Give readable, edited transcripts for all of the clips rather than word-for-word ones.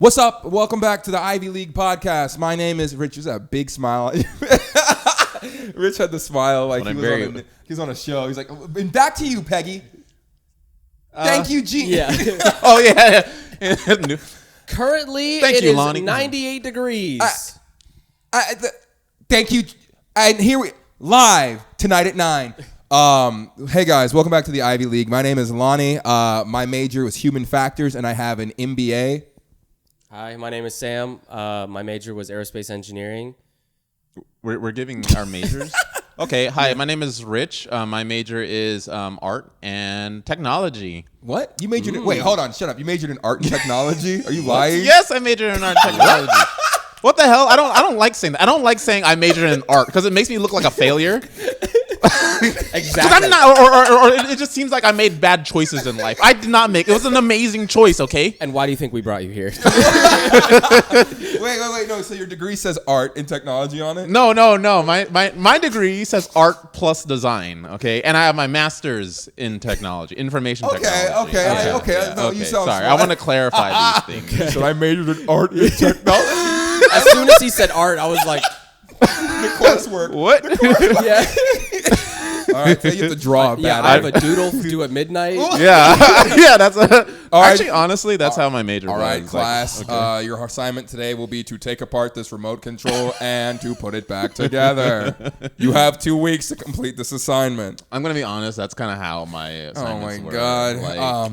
What's up? Welcome back to the IIV League Podcast. My name is Rich. There's a big smile. Rich had the smile like he was on a show. He's like, and back to you, Peggy. Thank you, Gene. Yeah. Oh, yeah. Currently, Thank it you, is Lonnie. 98 degrees. Thank you. And here we live tonight at 9. Hey guys, welcome back to the IIV League. My name is Lonnie. My major was human factors, and I have an MBA. Hi, my name is Sam. My major was aerospace engineering. We're giving our majors. Okay. Hi, my name is Rich. My major is art and technology. What? You majored in... Wait, hold on. Shut up. You majored in art and technology? Are you lying? Yes, I majored in art and technology. What the hell? I don't like saying that. I don't like saying I majored in art because it makes me look like a failure. Exactly. I'm not, or it just seems like I made bad choices in life. I did not make. It was an amazing choice. Okay. And why do you think we brought you here? Wait. No. So your degree says art and technology on it? No. My degree says art plus design. Okay, and I have my master's in technology, information technology. Okay. No, you sound sorry. smart. I want to clarify these things. So I majored in art and technology. As soon as he said art, I was like, The coursework. What? yeah. All right, so you have to draw. Yeah, I have a doodle due at midnight. Yeah. That's right. actually honestly that's how my major was. All right, Like, class. okay. Your assignment today will be to take apart this remote control and to put it back together. You have 2 weeks to complete this assignment. I'm gonna be honest. That's kind of how my assignments were. God. Like,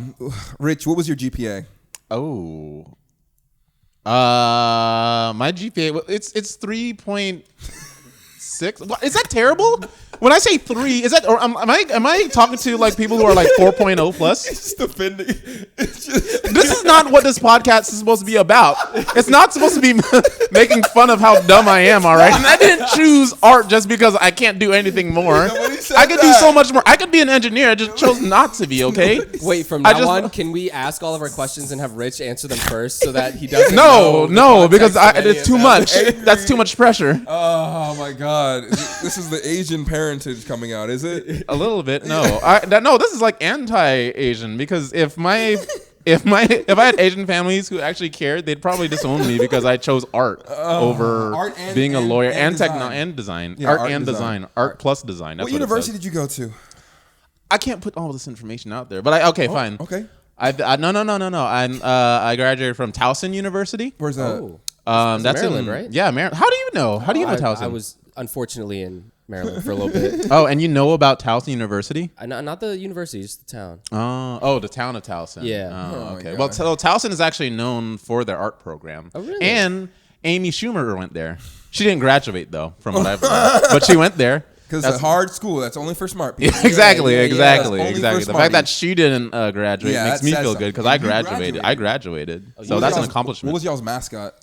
Rich, what was your GPA? My GPA. It's 3.6. Is that terrible? When I say 3, is that or am I talking to like people who are like 4.0 plus? It's just offending. This is not what this podcast is supposed to be about. It's not supposed to be making fun of how dumb I am, all right? And I didn't choose art just because I can't do anything more. I could do so much more. I could be an engineer. I just chose not to be, okay? Wait, from now on, can we ask all of our questions and have Rich answer them first so that he doesn't No, because it's too much. That's too much pressure. Oh, my God. This is the Asian parentage coming out, is it? A little bit. No, this is like anti-Asian because if I had Asian families who actually cared, they'd probably disown me because I chose art over being a lawyer and design. Yeah, art and design. Art plus design. That's what university did you go to? I can't put all this information out there, but fine. Okay. No. I graduated from Towson University. Where's that? That's Maryland, in, right? Yeah, Maryland. How do you know? How do you know Towson? I was unfortunately in Maryland for a little bit. Oh, and you know about Towson University? Not the university, just the town. The town of Towson. Yeah. Oh, my okay. God. Well, Towson is actually known for their art program. Oh, really? And Amy Schumer went there. She didn't graduate though, from what I've learned, but she went there. Because it's a hard school. That's only for smart people. Exactly. Only The for fact that she didn't graduate Yeah, makes that me says feel something. good because I You graduated. I graduated. So What that's was an y'all's- accomplishment. What was y'all's mascot?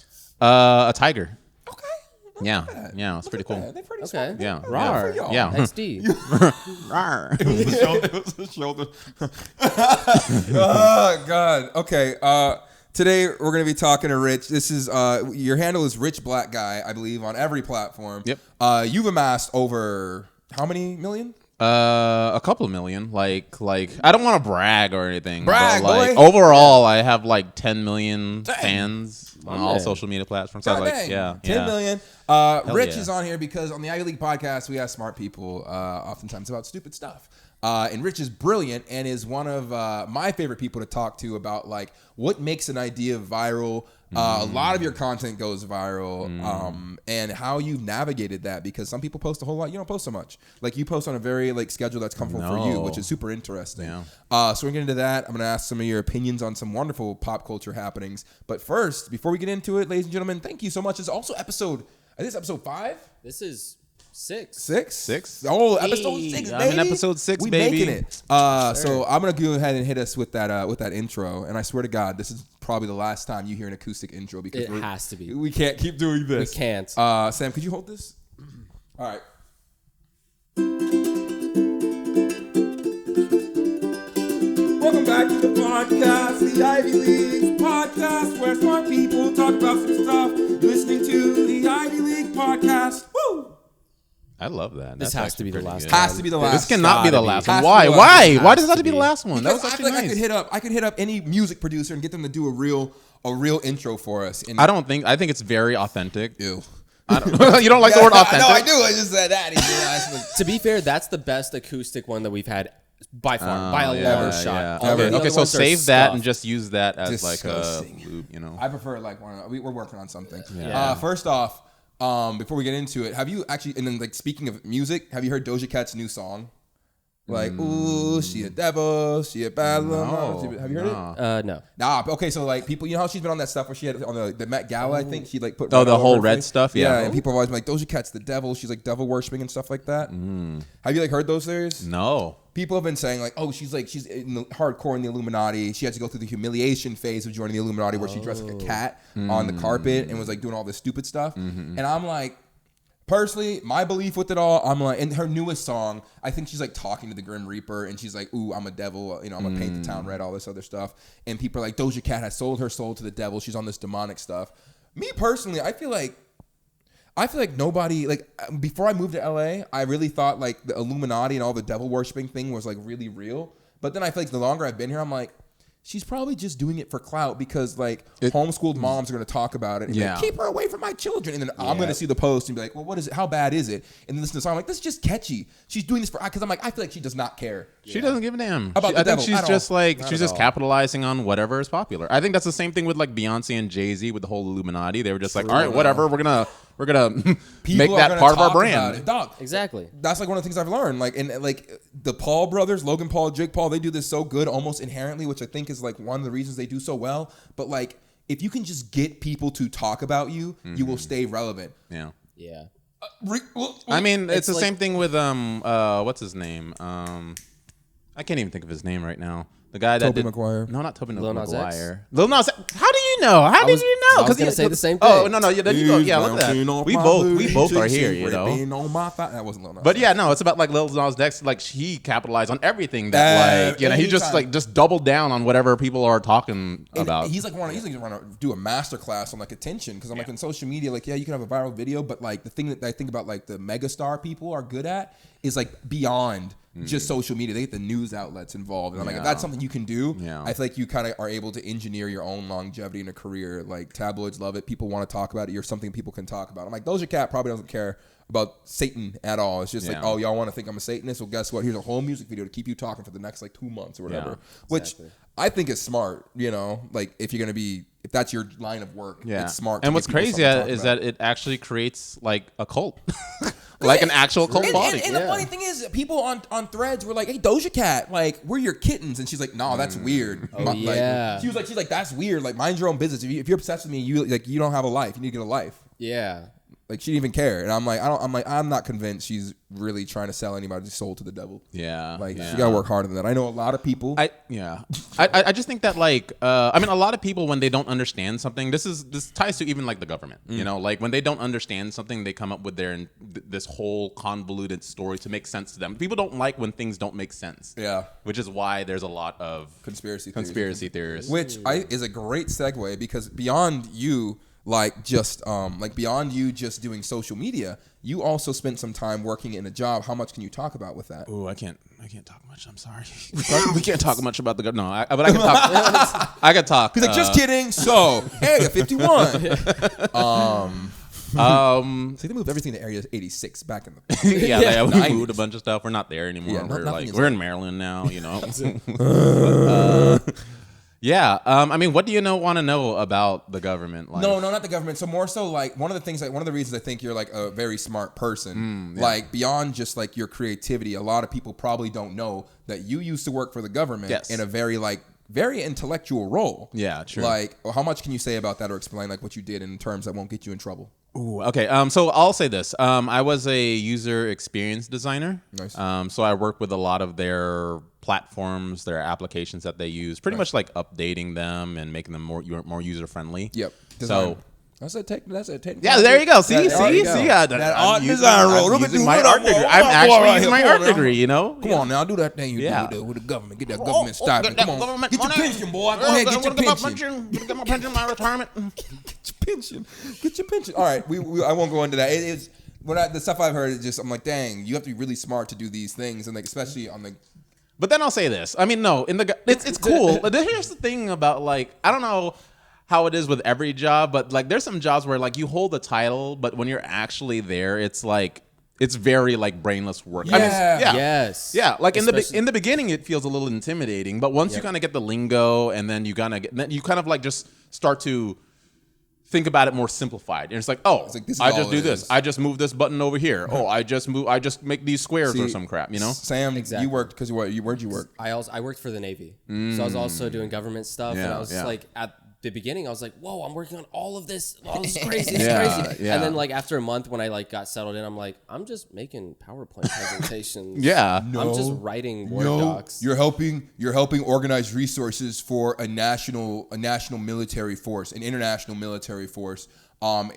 A tiger. Okay. Yeah, it's pretty cool. They're pretty Okay. Yeah. Rawr. Yeah. XD. It was the shoulder. Oh, God. Okay. Today, we're going to be talking to Rich. This is, your handle is Rich Black Guy, I believe, on every platform. Yep. You've amassed over how many million? A couple of million. Like I don't want to brag or anything. Brag, but like boy. overall, I have like 10 million fans on all social media platforms. So God like, dang. yeah, 10 million. Rich is on here because on the IIV League podcast, we ask smart people oftentimes about stupid stuff. And Rich is brilliant and is one of my favorite people to talk to about like what makes an idea viral. A lot of your content goes viral, and how you've navigated that because some people post a whole lot. You don't post so much. Like you post on a very like schedule that's comfortable for you, which is super interesting. Yeah. So we're getting into that. I'm going to ask some of your opinions on some wonderful pop culture happenings. But first, before we get into it, ladies and gentlemen, thank you so much. It's also episode 5? This is 6. 6? Oh, episode 6, baby. I'm in episode 6, we baby. making it. So I'm gonna go ahead and hit us with that intro. And I swear to God, this is probably the last time you hear an acoustic intro because It has to be. We can't keep doing this. We can't. Sam, could you hold this? All right. Welcome back to the podcast, the IIV League Podcast, where smart people talk about some stuff. You're listening to the IIV League Podcast. Woo! I love that. This has to be the last time. Has to be the last. This cannot be the Gotta be. last Has one. to Why? be the last Why? one. Why does it have Has to be to the be. last one? That was Because I actually feel like nice. I could hit up any music producer and get them to do a real a real intro for us. And I think it's very authentic. Ew. I don't, you don't like the word authentic? No, I do. I just said that. To be fair, that's the best acoustic one that we've had by far, by a long shot. Yeah. The Okay, other so ones are save that stuff. and just use that as Disgusting. like a loop, you know. I prefer like we're working on something. Yeah. First off, before we get into it, have you actually? And then like speaking of music, have you heard Doja Cat's new song? Like, ooh, she a devil, she a bad little. Have you heard it? No. Nah. Okay, so like people, you know how she's been on that stuff where she had on the Met Gala, I think she like put Oh, red the all over whole her red face. stuff? Yeah. And people have always been like, Doja Cat's the devil. She's like devil worshiping and stuff like that. Have you like heard those theories? No. People have been saying like, oh, she's in the hardcore in the Illuminati. She had to go through the humiliation phase of joining the Illuminati, where she dressed like a cat on the carpet and was like doing all this stupid stuff. And I'm like, personally, my belief with it all, I'm like, in her newest song, I think she's like talking to the Grim Reaper, and she's like, ooh, I'm a devil, you know, I'm gonna paint the town red, all this other stuff. And people are like, Doja Cat has sold her soul to the devil. She's on this demonic stuff. Me personally, I feel like nobody, like, before I moved to LA, I really thought like the Illuminati and all the devil worshiping thing was like really real. But then I feel like the longer I've been here, I'm like, she's probably just doing it for clout because like homeschooled moms are going to talk about it and be like, keep her away from my children. And then I'm going to see the post and be like, well, what is it? How bad is it? And then listen to the song, I'm like, this is just catchy. She's doing this because I'm like, I feel like she does not care. She doesn't give a damn. About the I think devil she's at just all. like Not she's at just all. capitalizing on whatever is popular. I think that's the same thing with like Beyonce and Jay-Z with the whole Illuminati. They were just like, all right, whatever, we're gonna make People are that gonna part of our talk about brand. it. Dog, Exactly. that's like one of the things I've learned. Like, and like the Paul brothers, Logan Paul, Jake Paul, they do this so good almost inherently, which I think is like one of the reasons they do so well. But like, if you can just get people to talk about you, you will stay relevant. Yeah. Yeah. I mean, it's the like- same thing with what's his name? I can't even think of his name right now. The guy that Tobey did Maguire. No, not Tobey Lil Nas X? Maguire. Lil Nas X. How do you know? How did you know? I was gonna he- say the same Oh thing. no, yeah, there you go. Yeah, look at that. We both are here, you know. That wasn't Lil Nas. But yeah, no, it's about like Lil Nas X. Like he capitalized on everything that like he just anytime. like just doubled down on whatever people are talking And about. he's like want to do a master class on like attention because I'm like in social media, like you can have a viral video, but like the thing that I think about like the megastar people are good at is like beyond just social media. They get the news outlets involved, and I'm like, if that's something you can do, I feel like you kind of are able to engineer your own longevity in a career. Like tabloids love it, people want to talk about it. You're something people can talk about. I'm like, Doja Cat probably doesn't care about Satan at all. It's just like, oh, y'all want to think I'm a Satanist? Well, guess what? Here's a whole music video to keep you talking for the next like 2 months or whatever. Which I think is smart, you know, like if that's your line of work, it's smart. And what's crazy is that it actually creates like a cult, like an actual cult body. And the funny thing is, people on threads were like, "Hey, Doja Cat, like we're your kittens," and she's like, "No, that's weird." yeah. She's like, "That's weird. Like, mind your own business. If you're obsessed with me, you don't have a life. You need to get a life." Yeah. Like she didn't even care, and I'm like, I'm not convinced she's really trying to sell anybody's soul to the devil. Yeah, like she gotta work harder than that. I know a lot of people. I just think that like I mean a lot of people when they don't understand something, this ties to even like the government, you know, like when they don't understand something, they come up with this whole convoluted story to make sense to them. People don't like when things don't make sense. Yeah, which is why there's a lot of conspiracy theories. Which is a great segue because beyond you. Beyond you just doing social media, you also spent some time working in a job. How much can you talk about with that? Oh, I can't talk much. I'm sorry. We can't talk much about the government. No, but I can talk. I can talk. He's like, just kidding. So, Area 51. So they moved everything to Area 86 back in the we moved a bunch of stuff. We're not there anymore. Yeah, we're in Maryland now. You know. Yeah, I mean, what do you want to know about the government? Like, no, not the government. So more so, like one of the reasons I think you're like a very smart person, like beyond just like your creativity, a lot of people probably don't know that you used to work for the government in a very intellectual role. Yeah, true. Like, how much can you say about that, or explain like what you did in terms that won't get you in trouble? Ooh, okay. So I'll say this. I was a user experience designer. Nice. So I worked with a lot of their platforms, their applications that they use, pretty much like updating them and making them more user friendly. Yep. Design. That's a technical. Yeah, there you go. See. That art design role. I'm using my art degree. I'm actually using my art degree. You know. Come on now, do that thing you do with the government. Get that government stipend. Come on, get your pension, boy. Go ahead, get your pension. Get my pension, my retirement. Get your pension. All right, I won't go into that. It is the stuff I've heard is just I'm like, dang, you have to be really smart to do these things, and like especially on the. But then I'll say this. I mean, no, it's cool. But here's the thing about like I don't know how it is with every job, but like there's some jobs where like you hold the title, but when you're actually there, it's like it's very like brainless work. Yeah. I mean, yeah. Yes. Yeah, like in Especially- the beginning, it feels a little intimidating, but once you kind of get the lingo, and then you kind of like just start to think about it more simplified, and it's like, oh, like, this is I all just do it this. is. I just move this button over here. Oh, I just make these squares or some crap. You know, Sam, Exactly. you worked because where'd you work? I worked for the Navy, so I was also doing government stuff, and Yeah, I was yeah. like at the beginning, I was like, whoa, I'm working on all of this. All this is crazy. It's Yeah, crazy. yeah. And then like after a month, when I like got settled in, I'm like, I'm just making PowerPoint presentations. Yeah. I'm just writing Word docs. You're helping organize resources for a national military force, an international military force,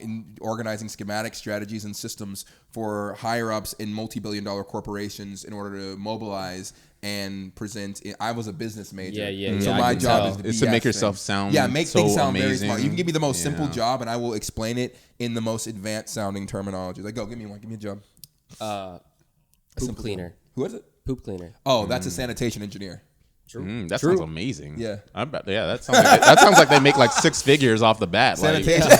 in organizing schematic strategies and systems for higher ups in multi-billion-dollar corporations in order to mobilize and present. I was a business major. Yeah. So I my can job tell. is to Is be to make that yourself thing. sound make so things sound very amazing. smart. You can give me the most simple Yeah. job, and I will explain it in the most advanced sounding terminology. Like, go, give me a job. Poop cleaner. Who is it? Poop cleaner. Oh, that's a sanitation engineer. That sounds amazing. Yeah. I bet. Yeah, that sounds like they make like 6 figures off the bat. Like, Sanitation.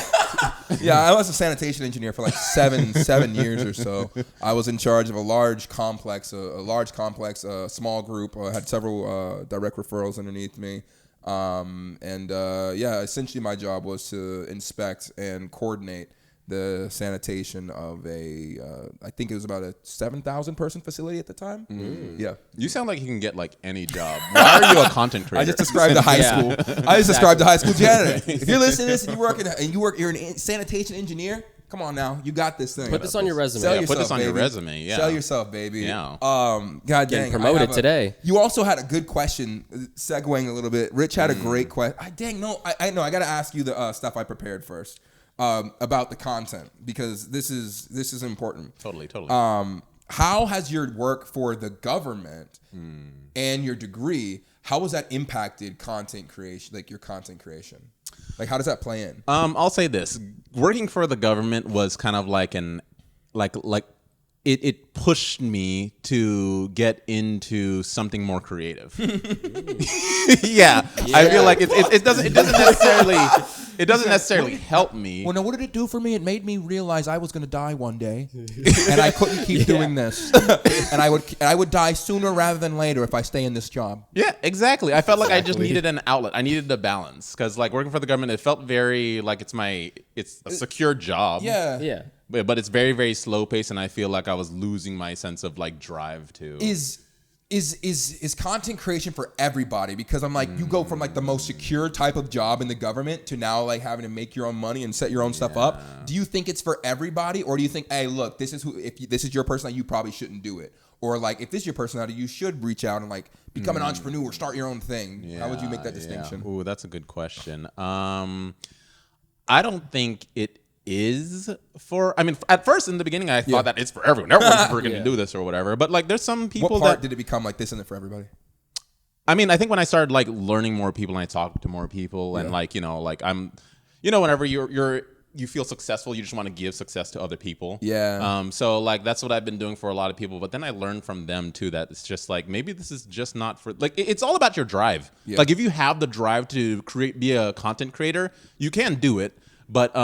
Yeah, I was a sanitation engineer for like seven years or so. I was in charge of a large complex, a small group. I had several direct referrals underneath me. Essentially my job was to inspect and coordinate the sanitation of I think it was about a 7,000 person facility at the time. Yeah. You sound like you can get like any job. Why are you a content creator? I just described the high school. I just described the high school janitor. If you're listening to this and you're a sanitation engineer, come on now, you got this thing. Put this on your resume. Sell Yeah, yourself, put this on your baby. resume. Yeah. Sell yourself, baby. Yeah. God dang. Getting promoted today. You also had a good question, segueing a little bit. Rich had a great question. I know. I got to ask you the stuff I prepared first about the content, because this is important. Totally. How has your work for the government and your degree, how has that impacted content creation, like your content creation? Like, how does that play in? I'll say this: working for the government was kind of like it pushed me to get into something more creative. Yeah, I feel like it doesn't necessarily help me. Well, now, what did it do for me? It made me realize I was going to die one day, and I couldn't keep doing this. And I would die sooner rather than later if I stay in this job. Yeah, exactly. I felt like I just needed an outlet. I needed a balance, because like working for the government, it felt very like it's a secure job. Yeah. But it's very, very slow paced, and I feel like I was losing my sense of like drive too. Is content creation for everybody? Because I'm like, you go from like the most secure type of job in the government to now like having to make your own money and set your own stuff up. Do you think it's for everybody, or do you think, hey, look, this is this is your personality, you probably shouldn't do it? Or like, if this is your personality, you should reach out and like become an entrepreneur, start your own thing. How would you make that distinction? Ooh, that's a good question. I don't think it is for. I mean, at first in the beginning, I thought that it's for everyone. Everyone's freaking to do this or whatever. But like, there's some people What part did it become like this isn't for everybody? I mean, I think when I started like learning more people and I talked to more people and like, I'm, whenever you feel successful, you just want to give success to other people. Yeah. So like that's what I've been doing for a lot of people. But then I learned from them too that it's just like maybe this is just not for like it's all about your drive. Yeah. Like if you have the drive to be a content creator, you can do it. But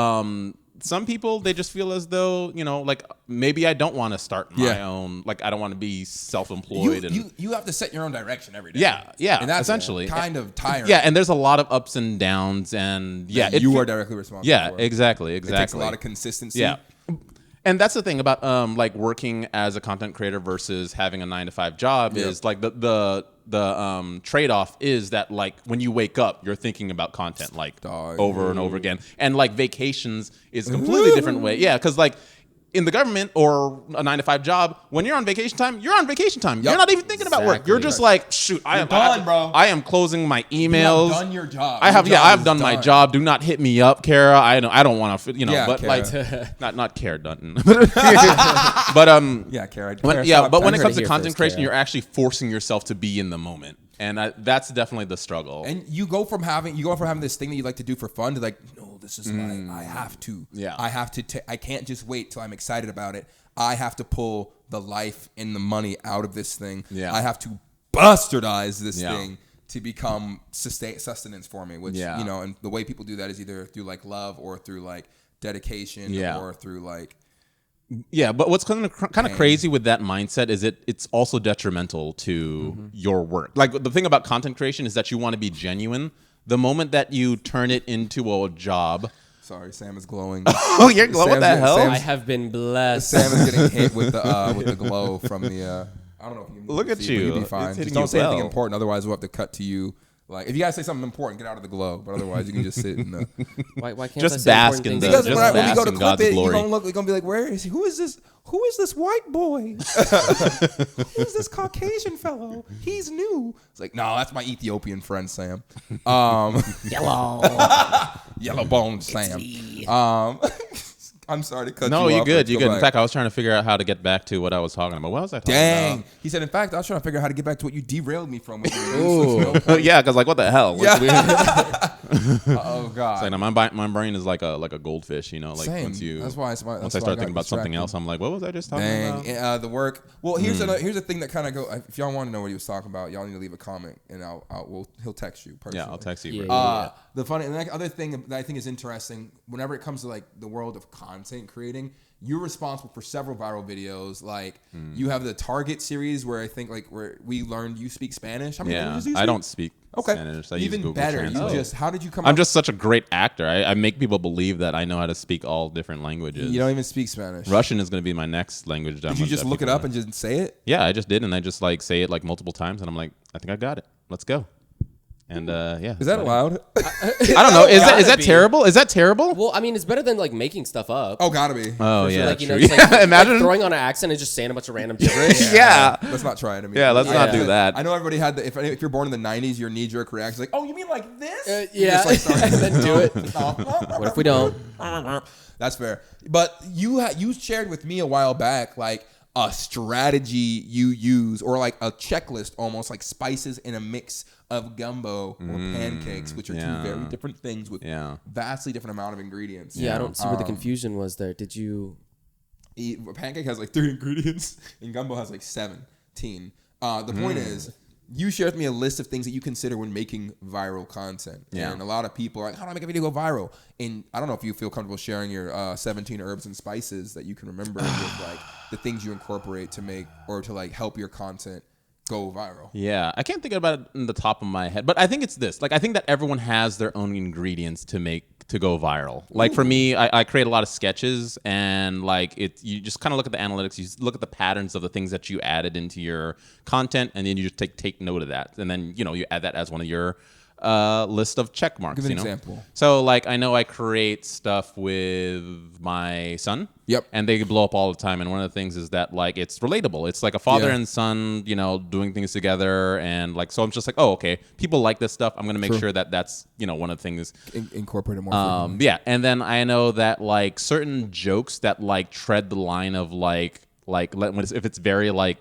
some people, they just feel as though, like maybe I don't want to start my own, like I don't want to be self-employed. You have to set your own direction every day. Yeah, and that's essentially kind of tiring. Yeah, and there's a lot of ups and downs, and you are directly responsible. Yeah, for. exactly. It takes a lot of consistency. Yeah. And that's the thing about like working as a content creator versus having a 9-to-5 job is like the trade-off is that like when you wake up, you're thinking about content like over and over again. And like vacations is a completely different way. Yeah, because like in the government or a 9-to-5 job, when you're on vacation time, you're on vacation time. Yep. You're not even thinking about work. You're just like, shoot, I am closing my emails. You have done your job. I've done my job. Do not hit me up, Kara. I don't want to, but Kara. like, not Kara Dutton. But yeah, Kara. But when it comes to content first, creation, Kara. you're actually forcing yourself to be in the moment. And that's definitely the struggle. And you go from having this thing that you like to do for fun to like, no, this is I have to. Yeah. I have to. I can't just wait till I'm excited about it. I have to pull the life and the money out of this thing. Yeah. I have to bastardize this thing to become sustenance for me, which, you know, and the way people do that is either through like love or through like dedication or through like. Yeah, but what's kind of crazy with that mindset is it's also detrimental to your work. Like the thing about content creation is that you want to be genuine. The moment that you turn it into a job. Sorry, Sam is glowing. Oh, you're glowing? What the hell? I have been blessed. Sam is getting hit with the glow from the. I don't know if you look at see, you. You'll be fine. Just don't say anything important, otherwise we'll have to cut to you. Like if you guys say something important, get out of the glow. But otherwise, you can just sit in the. Why can't just I say bask in the. Because just when we go to clip it, glory. you're gonna be like, where is he? Who is this? Who is this white boy? Who's this Caucasian fellow? He's new. It's like, no, that's my Ethiopian friend Sam. Yellow bone Sam. I'm sorry to cut you off. No, you're good. Let's You're go good. back. In fact, I was trying to figure out how to get back to what I was talking about. What was I talking Dang. He said, in fact, I was trying to figure out how to get back to what you derailed me from. about? Yeah, because like, what the hell? Oh God. It's like, no, my brain is like a goldfish, you know. Like Same. once I start thinking about something else, I'm like, what was I just talking about? The work. Well, here's a thing that kind of go. If y'all want to know what he was talking about, y'all need to leave a comment, and he'll text you personally. Yeah, I'll text you. The funny and the other thing that I think is interesting, whenever it comes to like the world of content creating, you're responsible for several viral videos. Like you have the Target series where I think like where we learned you speak Spanish. How many languages do you speak? I don't speak Okay. Spanish. I Even use Google better. Translate. How did you come? I'm just such a great actor. I make people believe that I know how to speak all different languages. You don't even speak Spanish. Russian is going to be my next language. Did you just look it up and just say it? Yeah, I just did, and I just like say it like multiple times, and I'm like, I think I got it. Let's go. And yeah. Is that allowed? I don't know. Is that terrible? Is that terrible? Well, I mean, it's better than like making stuff up. Oh, gotta be. Oh yeah. Like, you know, true. just, like, Imagine like throwing on an accent and just saying a bunch of random gibberish. Yeah. Let's not try it. I mean, Yeah, let's not do that. I know everybody had the. If you're born in the '90s, your knee-jerk reaction is like, "Oh, you mean like this?" Yeah. Just, like, And then do it. What if we don't? That's fair. But you shared with me a while back like a strategy you use or like a checklist almost like spices in a mix of gumbo or pancakes, which are two very different things with vastly different amount of ingredients. Yeah, I don't see where the confusion was there. Did you? A pancake has like 30 ingredients and gumbo has like 17. The point is, you shared with me a list of things that you consider when making viral content. Yeah. And a lot of people are like, how do I make a video go viral? And I don't know if you feel comfortable sharing your 17 herbs and spices that you can remember with like the things you incorporate to make or to like help your content go viral. Yeah, I can't think about it in the top of my head, but I think it's this. Like, I think that everyone has their own ingredients to go viral. Like for me, I create a lot of sketches, and like you just kind of look at the analytics, you look at the patterns of the things that you added into your content, and then you just take note of that, and then you add that as one of your list of check marks. Give an example. So like I know I create stuff with my son. Yep. And they blow up all the time. And one of the things is that like it's relatable. It's like a father and son, doing things together. And like so I'm just like, oh, okay. People like this stuff. I'm gonna make sure that that's one of the things. Incorporate it more. Yeah. And then I know that like certain jokes that like tread the line of like if it's very like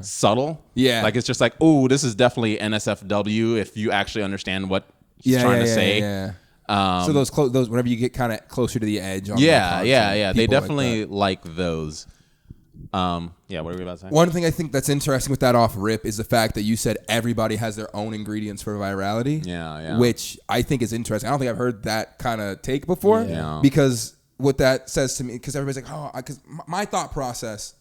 subtle. Yeah. Like it's just like, oh, this is definitely NSFW if you actually understand what he's trying to say. Yeah. So those whenever you get kind of closer to the edge. On Yeah. They people definitely like those. Yeah, what are we about to say? One thing I think that's interesting with that off rip is the fact that you said everybody has their own ingredients for virality. Yeah. Which I think is interesting. I don't think I've heard that kind of take before. Yeah. Because what that says to me, because everybody's like, oh, because my thought process.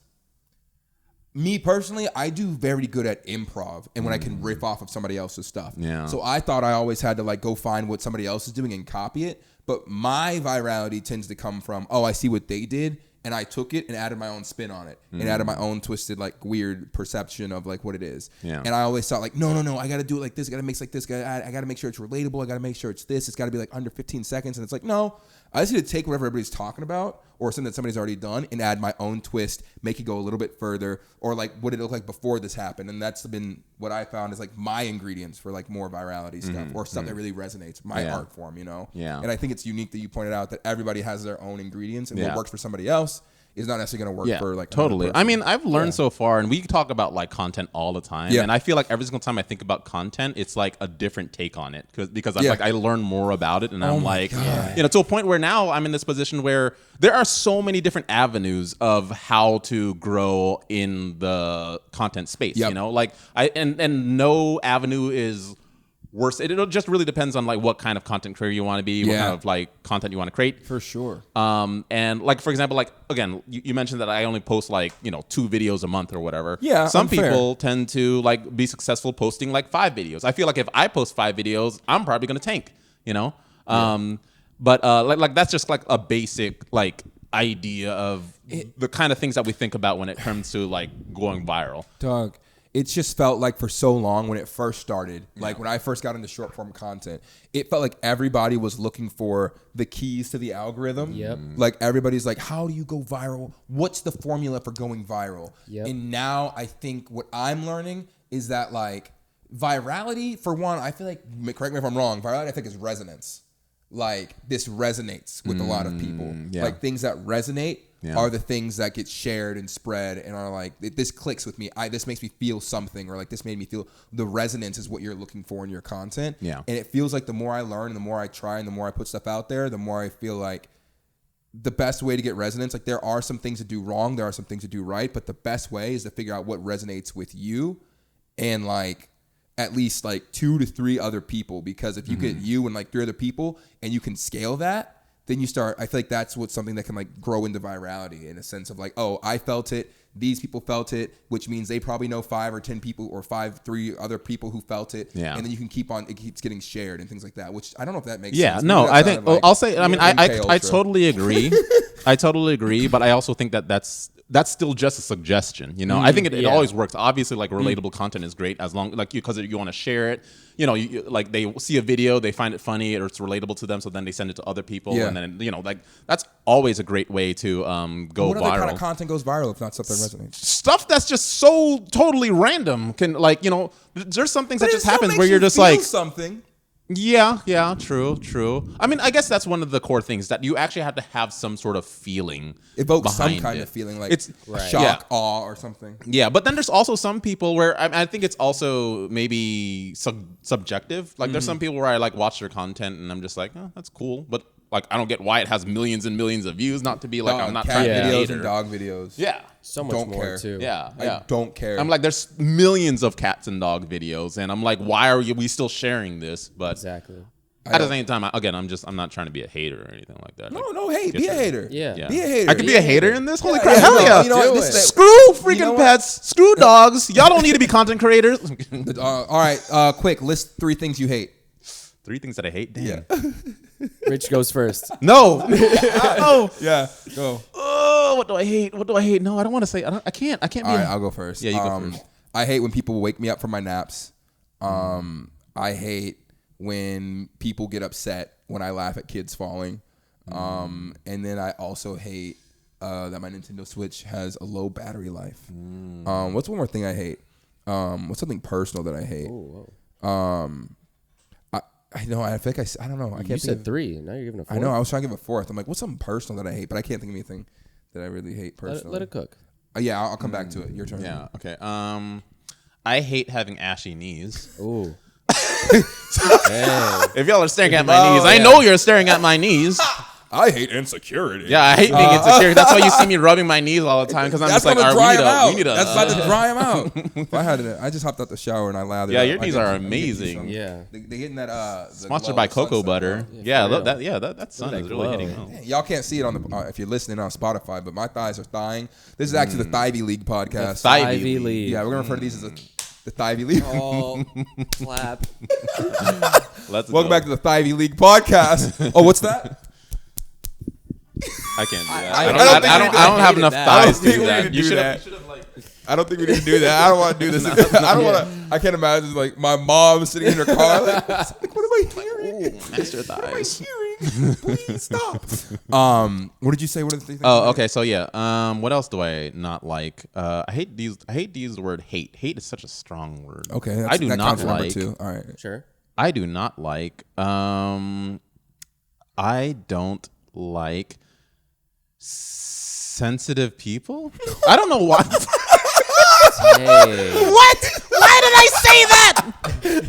Me personally, I do very good at improv and when I can riff off of somebody else's stuff. Yeah. So I thought I always had to like go find what somebody else is doing and copy it. But my virality tends to come from, I see what they did and I took it and added my own spin on it and added my own twisted like weird perception of like what it is. Yeah. And I always thought like, no, I got to do it like this. I got to mix like this. I got to make sure it's relatable. I got to make sure it's this. It's got to be like under 15 seconds. And it's like, no, I just need to take whatever everybody's talking about or something that somebody's already done and add my own twist, make it go a little bit further, or like what did it look like before this happened. And that's been what I found is like my ingredients for like more virality stuff or stuff that really resonates, my art form, Yeah. And I think it's unique that you pointed out that everybody has their own ingredients and what works for somebody else is not necessarily going to work for like totally. I mean, I've learned so far, and we talk about like content all the time, and I feel like every single time I think about content, it's like a different take on it because I learn more about it, and I'm like, to a point where now I'm in this position where there are so many different avenues of how to grow in the content space. Like and no avenue is worse. It just really depends on like what kind of content creator you want to be, what kind of like content you want to create. For sure. And like, for example, like again, you mentioned that I only post like, 2 videos a month or whatever. Yeah. Some people tend to like be successful posting like 5 videos. I feel like if I post 5 videos, I'm probably going to tank, But like that's just like a basic like idea of the kind of things that we think about when it comes to like going viral. Doug, it's just felt like for so long when it first started, like when I first got into short form content, it felt like everybody was looking for the keys to the algorithm. Yep. Like everybody's like, how do you go viral? What's the formula for going viral? Yep. And now I think what I'm learning is that like virality, for one, I feel like, correct me if I'm wrong, virality I think is resonance. Like this resonates with a lot of people. Like things that resonate are the things that get shared and spread and are like, this clicks with me. This makes me feel something, or like this made me feel. The resonance is what you're looking for in your content. Yeah. And it feels like the more I learn and the more I try and the more I put stuff out there, the more I feel like the best way to get resonance, like there are some things to do wrong, there are some things to do right, but the best way is to figure out what resonates with you and like at least like 2 to 3 other people, because if you get you and like 3 other people and you can scale that, then you start, I feel like that's what's something that can like grow into virality in a sense of like, oh, I felt it, these people felt it, which means they probably know 5 or 10 people or 3 other people who felt it. Yeah. And then you can keep on, it keeps getting shared and things like that, which I don't know if that makes sense. Yeah, no, I think, like, I'll say, I mean, I totally agree. I totally agree, but I also think that that's still just a suggestion, I think it always works. Obviously, like relatable content is great as long like because you want to share it. You like they see a video, they find it funny or it's relatable to them, so then they send it to other people, and then like that's always a great way to go viral. What other kind of content goes viral if not something resonates? Stuff that's just so totally random can like there's some things that just happens where you're just like something. Yeah, true. I mean, I guess that's one of the core things, that you actually have to have some sort of feeling. Evoke some kind of feeling, like it's shock, awe, or something. Yeah, but then there's also some people where I think it's also maybe subjective. Like there's some people where I like watch their content and I'm just like, oh, that's cool, but like I don't get why it has millions and millions of views. Not to be like I'm not trying to be videos and dog videos. Yeah. So much more too. Yeah. I don't care. I'm like, there's millions of cats and dog videos, and I'm like, why are we still sharing this? But exactly. At the same time, I'm not trying to be a hater or anything like that. No, hate. Be a hater. Yeah. Be a hater. I can be a hater in this? Holy crap. Hell yeah. Screw freaking pets. Screw dogs. Y'all don't need to be content creators. All right. Quick. List 3 things you hate. 3 things that I hate? Damn. Yeah. Rich goes first. No. Oh. Yeah. Go. Oh, what do I hate? No, I don't want to say. I can't. All right, I'll go first. Yeah, you go first. I hate when people wake me up from my naps. I hate when people get upset when I laugh at kids falling. And then I also hate that my Nintendo Switch has a low battery life. What's one more thing I hate? What's something personal that I hate? I know. I feel like I don't know. I can't. You said 3. Now you're giving a 4th. I know. I was trying to give a 4th. I'm like, what's something personal that I hate? But I can't think of anything that I really hate personally. Let it cook. Yeah, I'll come back to it. Your turn. Yeah. Okay. I hate having ashy knees. Ooh. If y'all are staring at my knees, I know you're staring at my knees. I hate insecurity. Yeah, I hate being insecure. That's why you see me rubbing my knees all the time, because I'm just like, we need to. That's about to dry them out. If I just hopped out the shower and I lathered. Yeah, your knees are amazing. Yeah, they getting that. Sponsored by Cocoa Butter. That sun is really hitting home. Y'all can't see it on the if you're listening on Spotify, but my thighs are thighing. This is actually the IIV League Podcast. The IIV League. Yeah, we're gonna refer to these as the IIV League. Oh, clap. Welcome back to the IIV League Podcast. Oh, what's that? I can't do that. I don't have enough thighs to do that. You should have like. I don't think we need to do that. I don't want to do this. I don't want to. I can't imagine like my mom sitting in her car. Like, what am I hearing? Master thighs. What am I hearing? Please stop. What did you say? What are the things? Oh, okay. So yeah. What else do I not like? I hate these. I hate to use the word hate. Hate is such a strong word. Okay. I do not like. All right. Sure. I do not like. I don't like sensitive people. I don't know why. Hey. What? Why did I say that?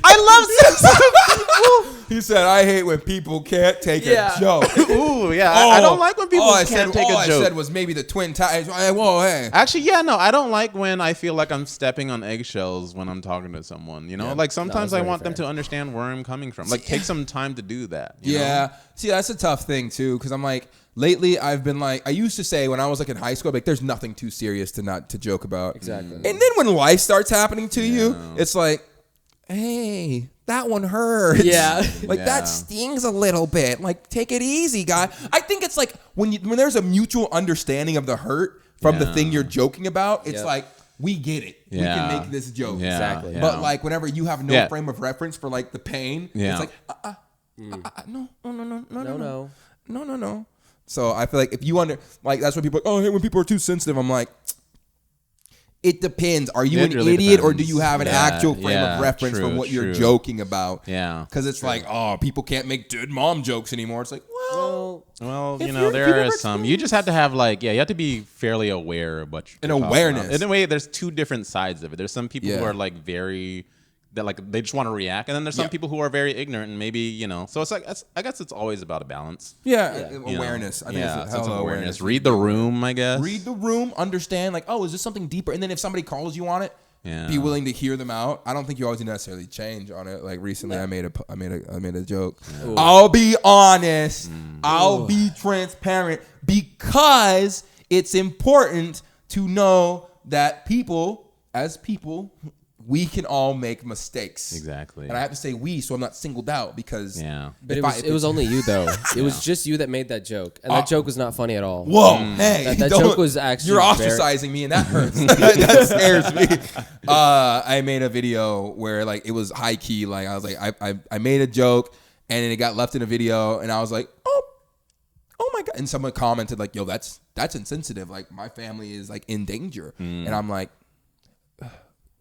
I love sensitive people. He said, I hate when people can't take a joke. Ooh, yeah. I don't like when people can't take a joke. All I said was maybe the twin tires. Whoa, hey. Actually, yeah, no, I don't like when I feel like I'm stepping on eggshells when I'm talking to someone. You know, like sometimes I want them to understand where I'm coming from. Like, take some time to do that. You know? See, that's a tough thing too, because I'm like, lately I've been like, I used to say when I was like in high school, like, there's nothing too serious to joke about. Exactly. And then when life starts happening to you, it's like, hey, that one hurts. Yeah. Like that stings a little bit. Like, take it easy, guy. I think it's like when there's a mutual understanding of the hurt from the thing you're joking about, it's like, we get it. We can make this joke. Yeah. Exactly. Yeah. But like whenever you have no frame of reference for like the pain, it's like, no. So I feel like if you that's when people are like, oh, I hate when people are too sensitive. I'm like, it depends. Are you an idiot or do you have an actual frame of reference for what you're joking about? Yeah. Because it's like, oh, people can't make good mom jokes anymore. It's like, well, you know, there are some. You just have to have like, you have to be fairly aware of what you're awareness. About. In a way, there's two different sides of it. There's some people who are like they just want to react, and then there's some people who are very ignorant and maybe, you know. So it's like, I guess it's always about a balance. Awareness. I think it's a hell of awareness. Read the room, I guess. Read the room, understand like, oh, is this something deeper? And then if somebody calls you on it, be willing to hear them out. I don't think you always necessarily change on it. Like recently, I made a joke. Ooh. I'll be honest. I'll be transparent because it's important to know that people, as people, we can all make mistakes. Exactly. And I have to say we, so I'm not singled out because... But it was only you, though. It was just you that made that joke. And that joke was not funny at all. Whoa, hey. That joke was actually... You're ostracizing me and that hurts. That scares me. I made a video where like it was high key. Like I was like, I made a joke and then it got left in a video and I was like, oh my God. And someone commented like, yo, that's insensitive. Like my family is like in danger. And I'm like,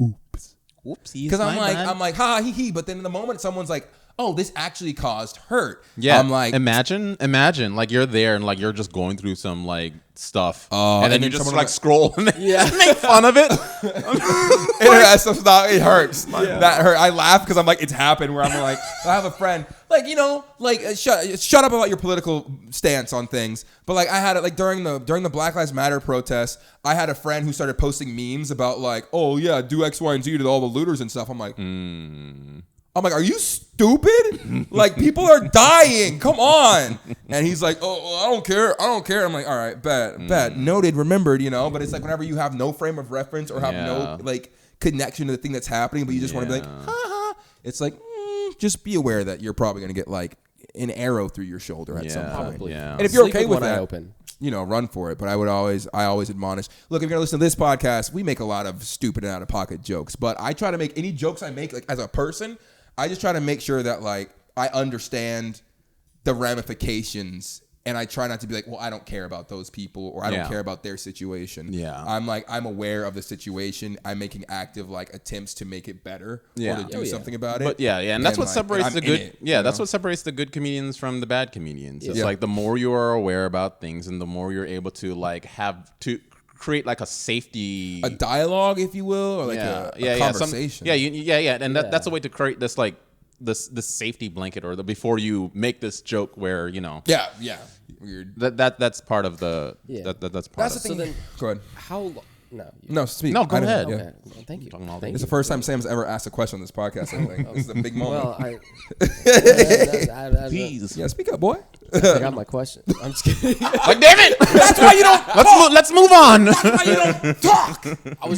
oops. Whoopsie. Because I'm like, ha, hee, hee. But then in the moment, someone's like, oh, this actually caused hurt. Yeah. I'm like, imagine, like you're there and like you're just going through some like stuff, and then you just like scroll and make fun of it. Internet stuff's not. It hurts. That hurt. I laugh because I'm like, it's happened. Where I'm like, I have a friend, like, you know, like shut up about your political stance on things. But like I had it like during the Black Lives Matter protests, I had a friend who started posting memes about like, oh yeah, do X, Y, and Z to all the looters and stuff. I'm like, are you stupid? Like, people are dying. Come on. And he's like, oh, I don't care. I'm like, all right, bet. Noted, remembered, you know. But it's like whenever you have no frame of reference or have no, like, connection to the thing that's happening, but you just want to be like, ha ha. It's like, just be aware that you're probably going to get, like, an arrow through your shoulder at some point. Yeah. And if you're okay with one eye that, open. you know, run for it. But I always admonish, look, if you're going to listen to this podcast, we make a lot of stupid and out-of-pocket jokes. But I try to make any jokes I make, like, as a person, I just try to make sure that, like, I understand the ramifications, and I try not to be like, well, I don't care about those people, or I don't care about their situation. Yeah. I'm like, I'm aware of the situation. I'm making active, like, attempts to make it better or to do something about it. But and that's what separates the good. That's what separates the good comedians from the bad comedians. It's like the more you are aware about things, and the more you're able to like have to create like a safety, a dialogue, if you will, or like a conversation. And that's a way to create this like this safety blanket, or before you make this joke where, you know. Weird. That's part of the that's part of the thing. So then, go ahead. how long? No, speak. No, go ahead. Okay. Well, thank you. It's the first time Sam's ever asked a question on this podcast. I think this is a big moment. Well, Please. Yeah, speak up, boy. I got my question. I'm just kidding. Like, damn it! That's why you don't. Let's move on. That's why you don't talk. I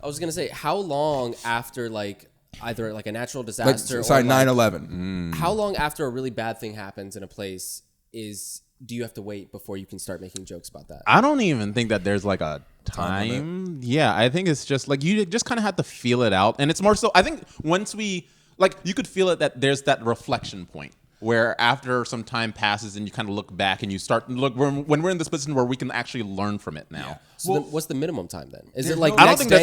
was gonna say, how long after like either like a natural disaster, or 9/11. How long after a really bad thing happens in a place do you have to wait before you can start making jokes about that? I don't even think that there's like a time. Yeah, I think it's just like you just kind of have to feel it out, and it's more so. I think once we like, you could feel it that there's that reflection point where after some time passes and you kind of look back and you start look when we're in this position where we can actually learn from it now. Yeah. So then what's the minimum time then? Is it like I don't think that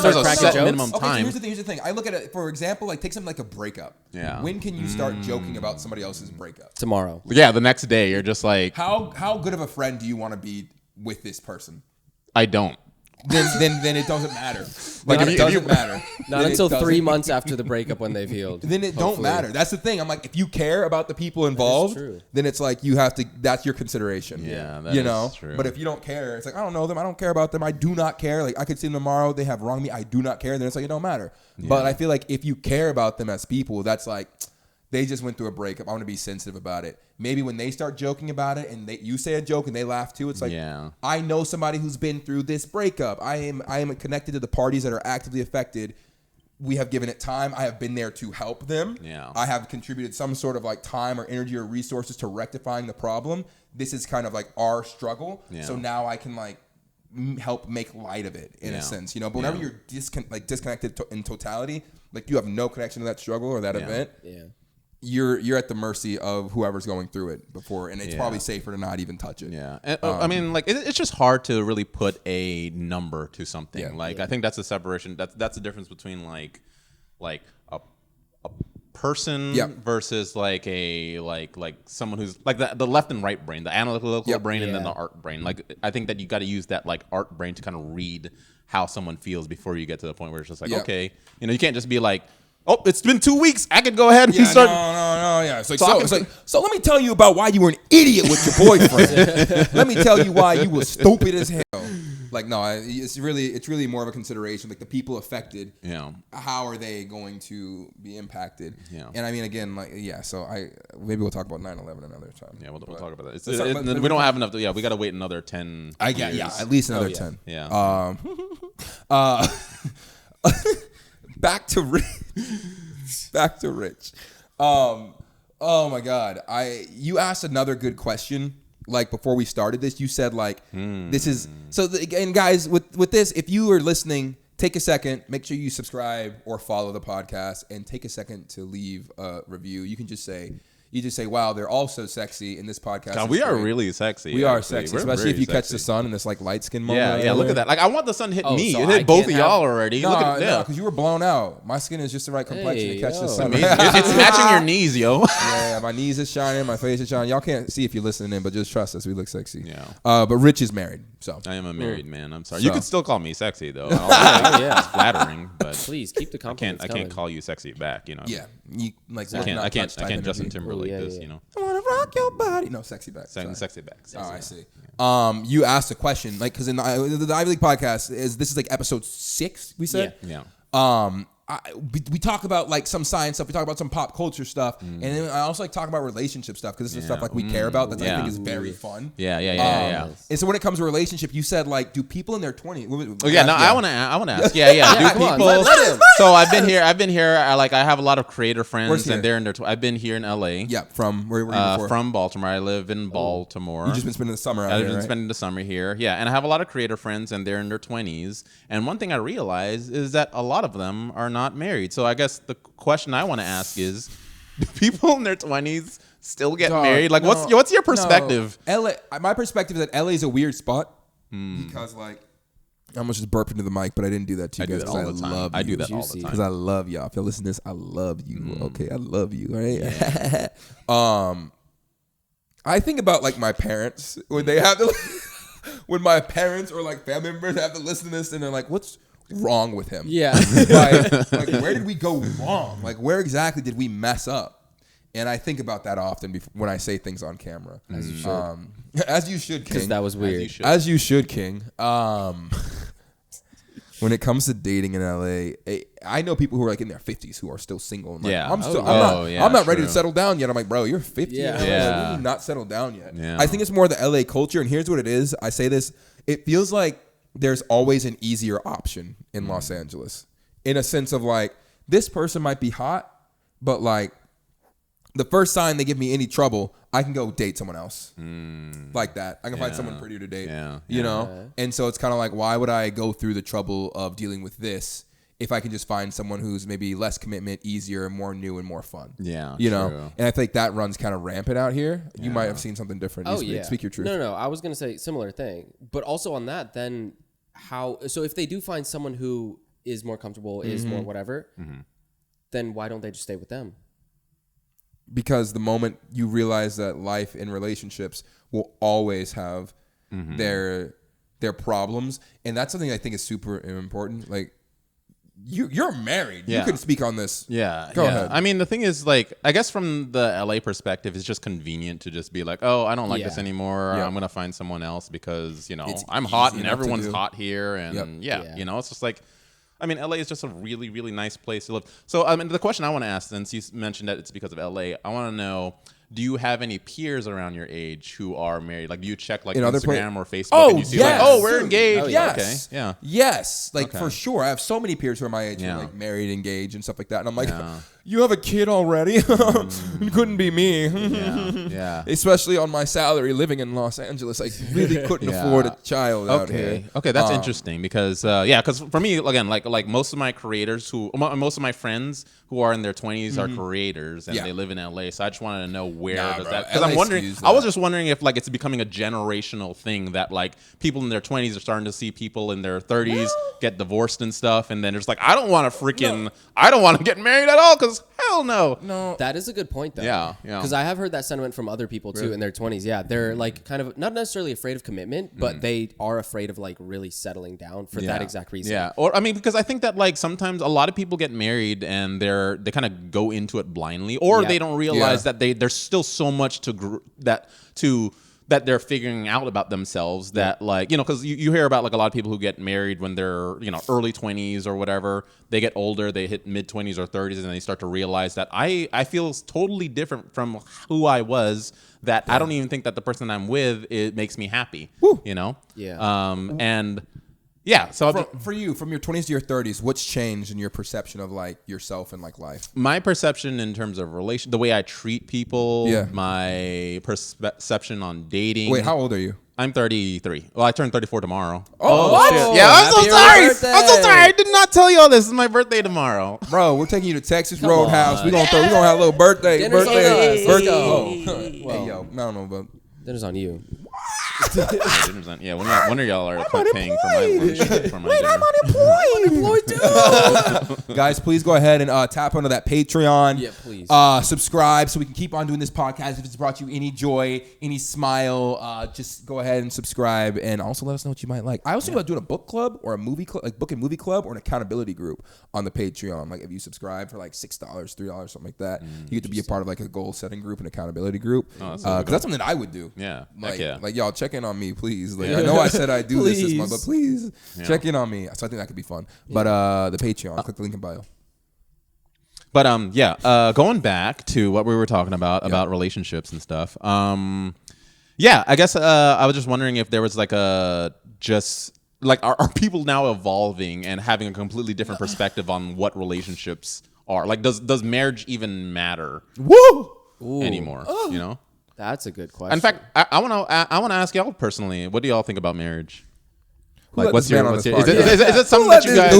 there's a set minimum time. Here's the thing. I look at it, for example, like take something like a breakup. Yeah. When can you start joking about somebody else's breakup? Tomorrow. Yeah, the next day you're just like, how good of a friend do you want to be with this person? I don't. then it doesn't matter. Like it doesn't matter. Not until 3 months after the breakup when they've healed. Then it don't matter. That's the thing. I'm like, if you care about the people involved, then it's like you have to. That's your consideration. Yeah, that you is know. true. But if you don't care, it's like I don't know them. I don't care about them. I do not care. Like I could see them tomorrow. They have wronged me. I do not care. Then it's like it don't matter. Yeah. But I feel like if you care about them as people, that's like. They just went through a breakup. I want to be sensitive about it. Maybe when they start joking about it and you say a joke and they laugh too, it's like, I know somebody who's been through this breakup. I am connected to the parties that are actively affected. We have given it time. I have been there to help them. Yeah. I have contributed some sort of like time or energy or resources to rectifying the problem. This is kind of like our struggle. Yeah. So now I can like help make light of it in a sense, you know. But whenever you're disconnected in totality, like you have no connection to that struggle or that event. Yeah. You're at the mercy of whoever's going through it before, and it's probably safer to not even touch it. Yeah, and, I mean, like it's just hard to really put a number to something. Yeah. Like I think that's the separation. That's the difference between like a person versus like a like someone who's like the left and right brain, the analytical brain, and then the art brain. Like I think that you got to use that like art brain to kind of read how someone feels before you get to the point where it's just like okay, you know, you can't just be like. Oh, it's been 2 weeks. I could go ahead and start. No. Yeah. It's like, so let me tell you about why you were an idiot with your boyfriend. Let me tell you why you were stupid as hell. Like, no, it's really more of a consideration. Like the people affected. Yeah. How are they going to be impacted? Yeah. And I mean, again, like, so maybe we'll talk about 9/11 another time. Yeah, we'll talk about that. We don't have enough. We got to wait another 10. At least another 10. Yeah. Back to Rich. Oh my God. You asked another good question. Like before we started this, you said like, this is and guys with this, if you are listening, take a second, make sure you subscribe or follow the podcast and take a second to leave a review. You can just say, wow, they're all so sexy in this podcast. God, we are really sexy. We are sexy, especially if you catch the sun in this like light skin moment. Yeah, look at that. Like I want the sun to hit me. It hit both of y'all already. No, because you were blown out. My skin is just the right complexion to catch the sun. It's matching your knees, yo. Yeah, my knees is shining, my face is shining. Y'all can't see if you're listening, but just trust us. We look sexy. Yeah. But Rich is married, so I am a married man. I'm sorry. You could still call me sexy though. It's flattering, but please keep the compliments. I can't call you sexy back. You know. Yeah. You like. I can't Justin Timberlake this. You know. I wanna rock your body. No, sexy back. Sexy back. I see. You asked a question, like, because in the Ivy League podcast this is like episode 6. We said. Yeah. We talk about like some science stuff. We talk about some pop culture stuff, and then I also like talk about relationship stuff because this is stuff like we care about that I think is very fun. Yeah. And so when it comes to relationship, you said like, do people in their 20s? I want to ask. Do people? So I've been here. I have a lot of creator friends, and they're in their. I've been here in LA. Yeah, from where were you before? From Baltimore. I live in Baltimore. You just been spending the summer out here, I've been spending the summer here. Yeah, and I have a lot of creator friends, and they're in their 20s. And one thing I realize is that a lot of them are not married. So I guess the question I want to ask is, do people in their 20s still get married? Like, what's your perspective? LA, my perspective is that LA is a weird spot because like I almost just burped into the mic, but I didn't do that to you guys. I do that all the time because I love y'all. If y'all listen to this, I love you. Okay, I love you. Right? Yeah. I think about like my parents when they have to, when my parents or like family members have to listen to this, and they're like, "What's wrong with him?" Yeah. like where did we go wrong? Like where exactly did we mess up? And I think about that often when I say things on camera. As you should. As you should, King. Because that was weird. As you should, King. When it comes to dating in LA, I know people who are like in their 50s who are still single. Like, I'm not ready to settle down yet. I'm like, bro, you're 50. Yeah. You're not settled down yet. Yeah. I think it's more the LA culture. And here's what it is. I say this. It feels like there's always an easier option in Los Angeles, in a sense of like, this person might be hot, but like the first sign they give me any trouble, I can go date someone else like that. I can find someone prettier to date, you know? And so it's kind of like, why would I go through the trouble of dealing with this if I can just find someone who's maybe less commitment, easier, more new, and more fun? Yeah, you know? And I think that runs kind of rampant out here. Yeah. You might have seen something different. Speak your truth. No. I was going to say similar thing. But also on that, then so if they do find someone who is more comfortable, is more whatever, then why don't they just stay with them? Because the moment you realize that life in relationships will always have their their problems, and that's something I think is super important. Like, you're married. Yeah. You can speak on this. Yeah. Go ahead. I mean, the thing is, like, I guess from the LA perspective, it's just convenient to just be like, oh, I don't like this anymore. Yeah. I'm going to find someone else because, It's I'm hot easy and enough to everyone's do. hot here. And it's just like, I mean, LA is just a really, really nice place to live. So, I mean, the question I want to ask, since you mentioned that it's because of LA, I want to know, do you have any peers around your age who are married? Like, do you check like Instagram or Facebook and you see like, oh, we're engaged? Oh, yes. Okay. Yeah. Yes. Like, for sure. I have so many peers who are my age who are like married, engaged, and stuff like that. And I'm like, you have a kid already? It couldn't be me. Yeah. Especially on my salary living in Los Angeles. I really couldn't afford a child out here. Okay, that's interesting because because for me, again, like most of my creators most of my friends who are in their 20s are creators and they live in LA. So I just wanted to know where does that, because I'm wondering. I was just wondering if like it's becoming a generational thing that like people in their 20s are starting to see people in their 30s get divorced and stuff, and then it's like I don't want to get married at all because hell no. No, that is a good point though. Yeah. Because I have heard that sentiment from other people too in their 20s. Yeah, they're like kind of not necessarily afraid of commitment, but they are afraid of like really settling down for that exact reason. Yeah, or I mean, because I think that like sometimes a lot of people get married and they kind of go into it blindly, or they don't realize that there's still so much that they're figuring out about themselves that like, because you hear about like a lot of people who get married when they're, early 20s or whatever. They get older, they hit mid 20s or 30s, and they start to realize that I feel totally different from who I was, that I don't even think that the person I'm with, it makes me happy, Yeah. And yeah, so For you, from your 20s to your 30s, what's changed in your perception of like yourself and like life? my perception in terms of the way I treat people, my perception on dating. Wait, how old are you? I'm 33. Well, I turn 34 tomorrow. Oh, what? Shit. Yeah, I'm so sorry. I'm so sorry. I did not tell you all this. It's my birthday tomorrow. Bro, we're taking you to Texas Roadhouse. We're gonna have a little birthday. Dinner's on us. Let's go. Hey, yo, no, but Dinner's on you. Yeah, one of y'all are paying for my lunch. I'm unemployed too. Guys, please go ahead and tap onto that Patreon. Yeah, please. Subscribe so we can keep on doing this podcast. If it's brought you any joy, any smile, just go ahead and subscribe, and also let us know what you might like. I was thinking about doing a book club or a movie club, like book and movie club, or an accountability group on the Patreon. Like if you subscribe for like $6, $3, something like that, you get to be a part of like a goal setting group, an accountability group. Because that's something that I would do. Yeah, like y'all check in on me, please. Like I know I said I do this month, but please check in on me. So I think that could be fun. But the Patreon, click the link in bio. But going back to what we were talking about relationships and stuff. I guess I was just wondering if there was like are people now evolving and having a completely different perspective on what relationships are? Like, does marriage even matter anymore? That's a good question. In fact, I want to ask y'all personally. What do y'all think about marriage? Like, is it something that you guys?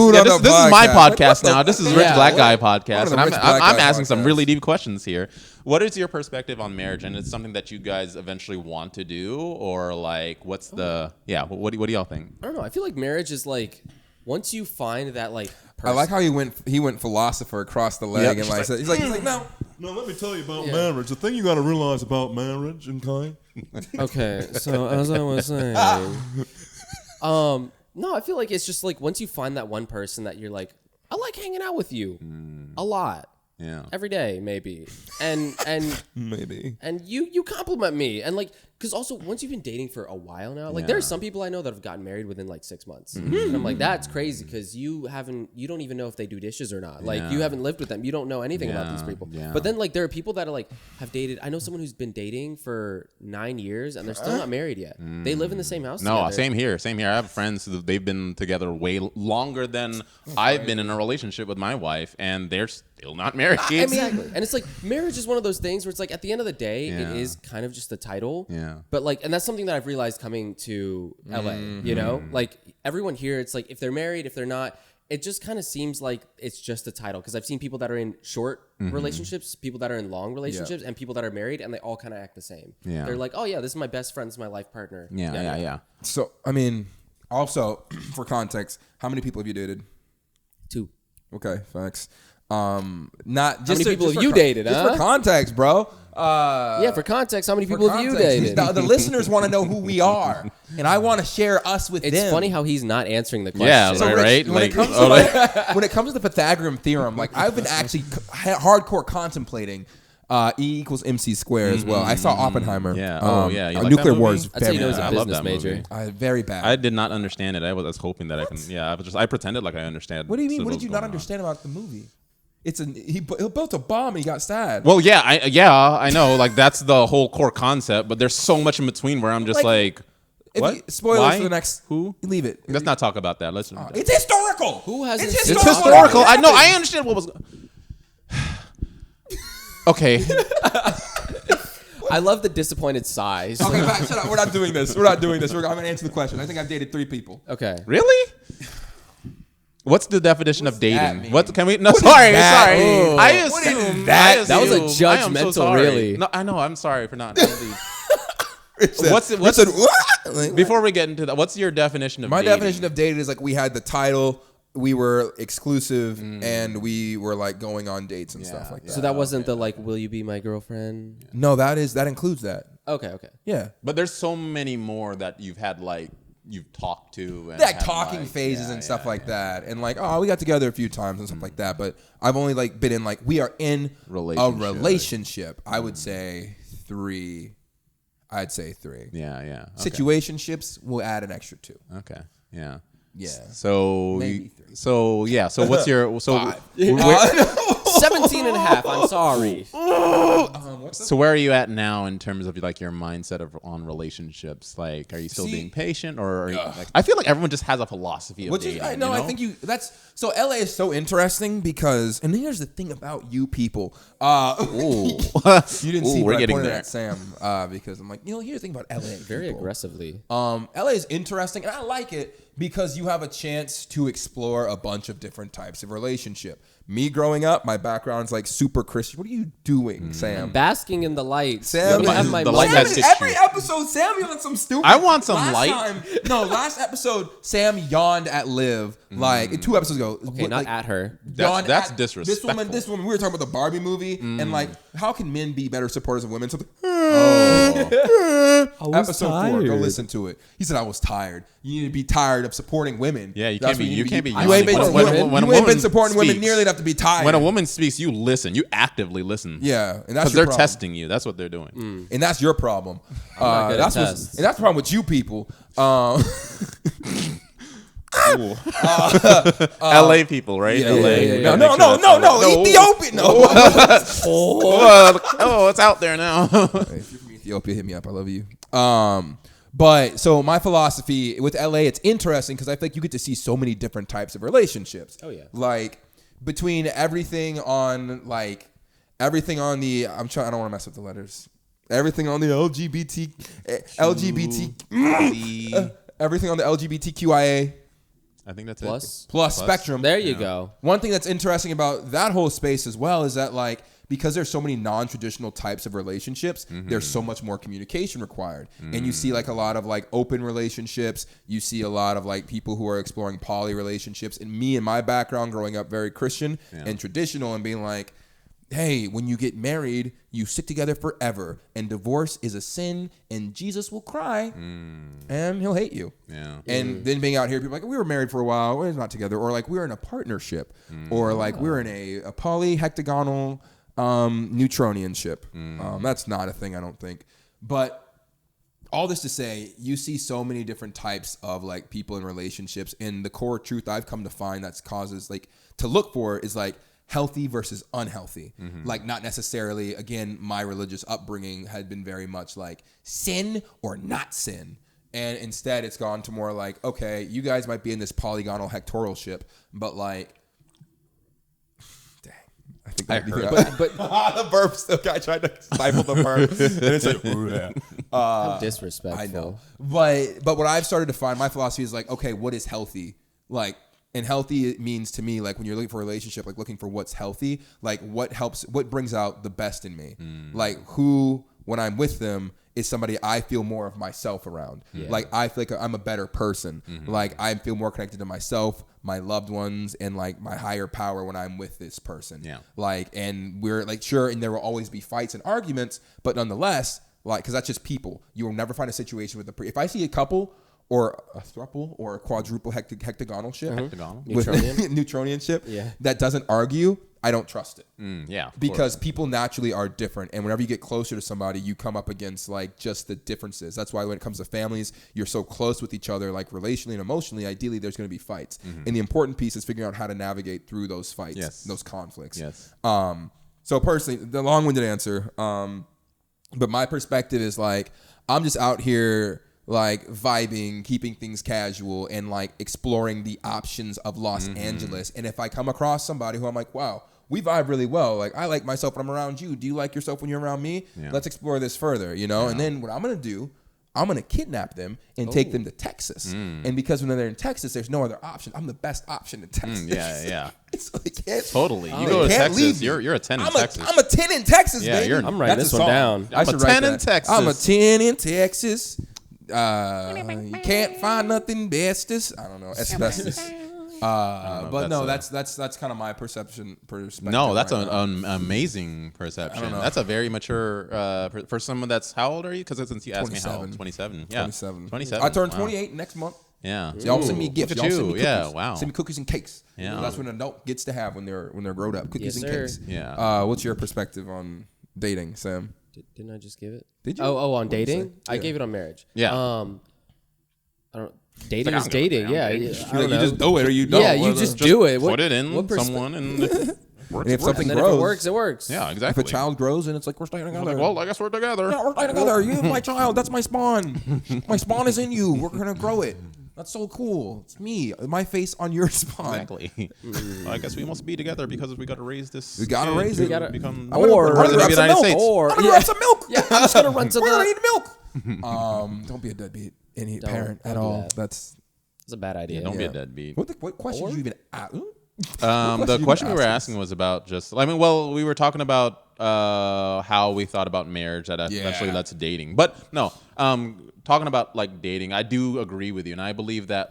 This is my podcast now. This is Rich Black Guy podcast, and I'm asking some really deep questions here. What is your perspective on marriage, and it's something that you guys eventually want to do, or like, what's the What do y'all think? I don't know. I feel like marriage is like once you find that like. I like how he went philosopher across the leg and like he's like no. No, let me tell you about marriage. The thing you got to realize about marriage, Okay, so as I was saying, no, I feel like it's just like once you find that one person that you're like, I like hanging out with you a lot. Yeah. Every day, maybe. And maybe. And you compliment me. And like, because also once you've been dating for a while now, like there are some people I know that have gotten married within like 6 months. And I'm like, that's crazy because you don't even know if they do dishes or not. Like you haven't lived with them. You don't know anything about these people. Yeah. But then like there are people that are like have dated. I know someone who's been dating for 9 years and they're still not married yet. They live in the same house together. Same here. I have friends who they've been together way longer than I've been in a relationship with my wife, and they're still not married. Exactly. And it's like marriage is one of those things where it's like at the end of the day, it is kind of just a title. Yeah. But like, and that's something that I've realized coming to LA, like everyone here, it's like if they're married, if they're not, it just kind of seems like it's just a title. Cause I've seen people that are in short relationships, people that are in long relationships, and people that are married, and they all kind of act the same. Yeah. They're like, oh yeah, this is my best friend, this is my life partner. Yeah. So, I mean, also for context, how many people have you dated? 2. Okay, thanks. Not just How many people have you dated? Just for context, bro. For context, how many people have you dated? The listeners want to know who we are, and I want to share us with them. It's funny how he's not answering the question. Yeah, So right. Rich, when it comes to the Pythagorean theorem, like I've been actually hardcore contemplating E equals MC squared as well. I saw Oppenheimer. Yeah. You like Nuclear that Wars. movie? That's how you know he's a I love business that major. movie. Very bad. I did not understand it. I was hoping that I can. Yeah, I pretended like I understand. What do you mean? What what's did you not going on. understand about the movie? He built a bomb. And he got sad. Well, I know. Like that's the whole core concept. But there's so much in between where I'm just like what? Spoilers Why? for the next. Who? Leave it. Let's not talk about that. Let's. It's historical. Who hasn't It's seen It's historical. historical. I know. I understand what was. Okay. I love the disappointed sighs. Okay, back, shut up. We're not doing this. I'm going to answer the question. I think I've dated 3 people. Okay. Really? What's the definition of that dating? mean? What can we? No, What sorry. is that? Ooh. I What is assume that? That was a I am so judgmental, sorry. really. No, I know. I'm sorry for not. What's Before we get into that, what's your definition of my dating? definition of dated is like we had the title, we were exclusive, and we were like going on dates and stuff like that. So that wasn't the like, will you be my girlfriend? No, that includes that. Okay. Yeah. But there's so many more that you've had like you've talked to and Like had, talking like, phases and stuff like that, and like we got together a few times and stuff like that. But I've only like been in like we are in a relationship. I would say 3. I'd say 3. Yeah. Okay. Situationships will add an extra 2. Okay. Yeah. Yeah. So Maybe 3. So what's your 5. 17 and a half. I'm sorry. So where are you at now in terms of like your mindset on relationships? Like, are you still being patient, or are you, like, I feel like everyone just has a philosophy of dating. I think that's so. LA is so interesting because, and here's the thing about you people. You didn't see we're what I getting pointed there. at Sam because I'm like, here's the thing about LA. Very people. aggressively. LA is interesting, and I like it because you have a chance to explore a bunch of different types of relationship. Me growing up, my background's like super Christian. What are you doing, Sam? Basking in the light. Sam, Let me have my the moment. light has hit every you. episode, Sam yawned some stupid. I want some light. Last episode, Sam yawned at Liv like 2 episodos ago. Okay, not at her. Yawned That's at disrespectful. This woman. We were talking about the Barbie movie and like how can men be better supporters of women? So episode 4, go listen to it. He said I was tired. You need to be tired of supporting women. Yeah, you That's can't be. what You can't be. You ain't been, when a you ain't been woman supporting women speaks- nearly enough to be tired. When a woman speaks, you listen. You actively listen. Yeah, and that's Because your they're problem. testing you. That's what they're doing. And that's your problem. not good at That's tests. and that's the problem with you people. LA people, right? Yeah, LA. yeah. No, Ethiopian. No. Oh, it's out there now. If you're from Ethiopia, hit me up. I love you. But so my philosophy with LA, it's interesting because I think you get to see so many different types of relationships. Oh, yeah. Like between everything on the I don't want to mess with the letters. Everything on the LGBT, everything on the LGBTQIA I think that's Plus spectrum. There you go. One thing that's interesting about that whole space as well is that like because there's so many non-traditional types of relationships, there's so much more communication required. And you see like a lot of like open relationships. You see a lot of like people who are exploring poly relationships. And me and my background growing up very Christian and traditional and being like, hey, when you get married, you stick together forever. And divorce is a sin and Jesus will cry and he'll hate you. Yeah. And then being out here, people are like, we were married for a while, we're not together. Or like, we're in a partnership. Or like, we're in a polyhectagonal neutronianship. That's not a thing, I don't think. But all this to say, you see so many different types of like people in relationships. And the core truth I've come to find that's causes like to look for is like healthy versus unhealthy. Like not necessarily, again, my religious upbringing had been very much like sin or not sin. And instead it's gone to more like, okay, you guys might be in this polygonal hectoral ship, but like, dang. I think I heard but the burps, the guy tried to stifle the burp. And it's like, How disrespectful. I know. But what I've started to find, my philosophy is like, okay, what is healthy? Like, and healthy means to me, like when you're looking for a relationship, like looking for what's healthy, like what brings out the best in me. Like when I'm with them is somebody I feel more of myself around. Yeah. Like I feel like I'm a better person. Like I feel more connected to myself, my loved ones, and like my higher power when I'm with this person. Yeah. Like, and we're like, sure, and there will always be fights and arguments, but nonetheless, like, because that's just people. You will never find a situation with if I see a couple or a throuple or a quadruple hectagonal ship, with Neutronian ship, that doesn't argue, I don't trust it. Because people naturally are different, and whenever you get closer to somebody, you come up against like just the differences. That's why when it comes to families, you're so close with each other, like relationally and emotionally. Ideally, there's going to be fights, and the important piece is figuring out how to navigate through those fights, those conflicts. So personally, the long-winded answer, but my perspective is like I'm just out here like vibing, keeping things casual, and like exploring the options of Los Angeles. And if I come across somebody who I'm like, wow, we vibe really well. Like I like myself when I'm around you. Do you like yourself when you're around me? Let's explore this further, you know? And then what I'm going to do, I'm going to kidnap them and take them to Texas. And because when they're in Texas, there's no other option. I'm the best option in Texas. So they can't, totally. You go to Texas, you're a 10 in Texas. I'm a 10 in Texas, baby. I'm writing this one down. I'm a 10 in Texas. I'm a 10 in Texas. You can't find nothing bestest. I don't know. Asbestos. But no, that's kind of my perspective. No, that's an amazing perception. That's a very mature for someone that's how old are you? Because since you asked me how old, 27. Yeah, 27. I turned 28 next month. Yeah. So y'all send me gifts. Look at Y'all send me cookies. Yeah, wow. Send me cookies and cakes. Yeah. That's what an adult gets to have when they're grown up. Cookies and cakes. Yeah. What's your perspective on dating, Sam? Didn't I just give it? Did you? On dating? I gave it on marriage. Yeah. I don't. Dating is dating. Yeah. You just do it or you don't. Yeah, you just do it. Put it in someone and if something and grows, if it works, it works. Yeah, exactly. If a child grows and it's like we're staying together. Like, well, I guess we're together. Yeah, we're staying together. You my child. That's my spawn. My spawn is in you. We're gonna grow it. That's so cool. It's me. My face on your spawn. Exactly. Well, I guess we must be together because we got to raise this. We got to raise it. We gotta become or president of the United States. Or I'm gonna grab some milk. Yeah, I'm just gonna run to We're gonna the. need milk. Don't be a deadbeat. Any parent at all. That's a bad idea. Don't be a deadbeat. What question did you even ask? The question we were asking was about just. I mean, well, we were talking about how we thought about marriage that eventually led to dating, but no. Talking about like dating, I do agree with you, and I believe that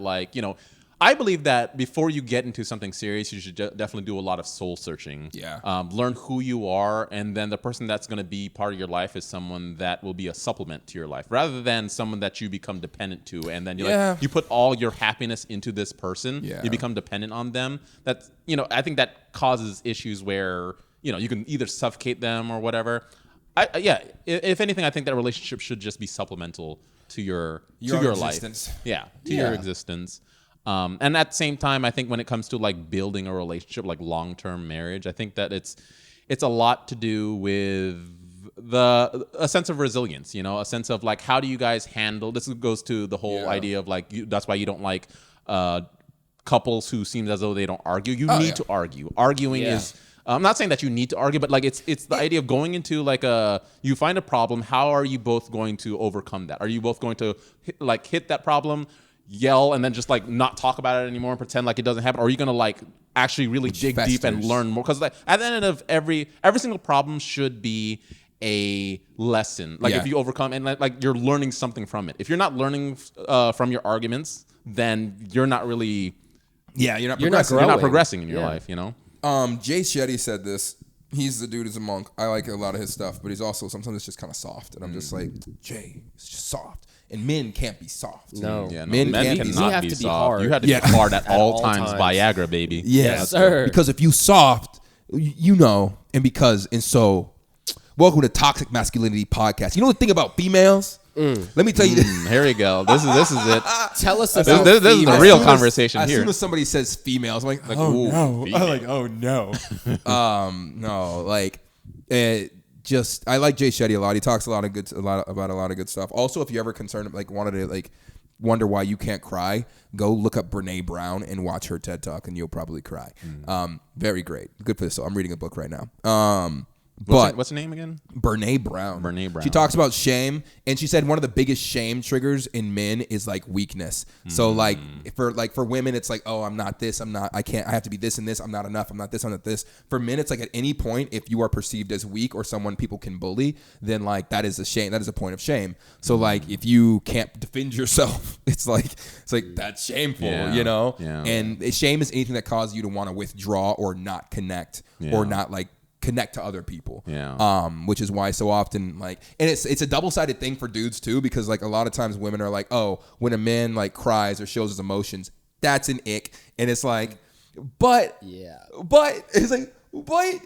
I believe that before you get into something serious, you should definitely do a lot of soul searching. Yeah. Learn who you are, and then the person that's going to be part of your life is someone that will be a supplement to your life, rather than someone that you become dependent to, and then you put all your happiness into this person. Yeah. You become dependent on them. That's I think that causes issues where you can either suffocate them or whatever. If anything, I think that relationship should just be supplemental to your existence. Life. Yeah, to your existence. And at the same time, I think when it comes to like building a relationship, like long-term marriage, I think that it's a lot to do with a sense of resilience, a sense of like, how do you guys handle, this goes to the whole idea of like, that's why you don't like couples who seem as though they don't argue. You need to argue. Arguing is, I'm not saying that you need to argue, but like it's the idea of going into like you find a problem. How are you both going to overcome that? Are you both going to hit that problem, yell, and then just like not talk about it anymore and pretend like it doesn't happen? Or are you going to like actually really dig deep and learn more? Because like at the end of every single problem should be a lesson. Like if you overcome and like you're learning something from it. If you're not learning from your arguments, then you're not really you're not progressing in your life, Jay Shetty said this. He's the dude who's a monk. I like a lot of his stuff, but he's also sometimes it's just kind of soft, and I'm just like, Jay, it's just soft. And men can't be soft. No, men can't be soft. You have to be hard. You have to be hard at all times. Viagra, baby. Yes, sir. Because if you soft, and so. Welcome to Toxic Masculinity Podcast. You know the thing about females? Let me tell you this. Here we go. This is it. Tell us about this is the real conversation here. As soon as somebody says females, I'm like oh no. I'm like, oh no. No, like I like Jay Shetty a lot. He talks about a lot of good stuff. Also, if you're ever concerned, like wanted to like wonder why you can't cry, go look up Brene Brown and watch her TED Talk, and you'll probably cry. Very great. Good for this. So I'm reading a book right now. What's her name again? Brene Brown. Brene Brown. She talks about shame, and she said one of the biggest shame triggers in men is like weakness. So like for women, it's like, oh, I'm not this, I have to be this and this, I'm not enough, I'm not this, I'm not this. For men, it's like at any point, if you are perceived as weak or someone people can bully, then like that is a shame. That is a point of shame. So like if you can't defend yourself, it's like that's shameful, you know. Yeah. And shame is anything that causes you to want to withdraw or not connect or not like connect to other people. Which is why so often like, and it's a double-sided thing for dudes too, because like a lot of times women are like, oh, when a man like cries or shows his emotions, that's an ick. And it's like, but it's like, but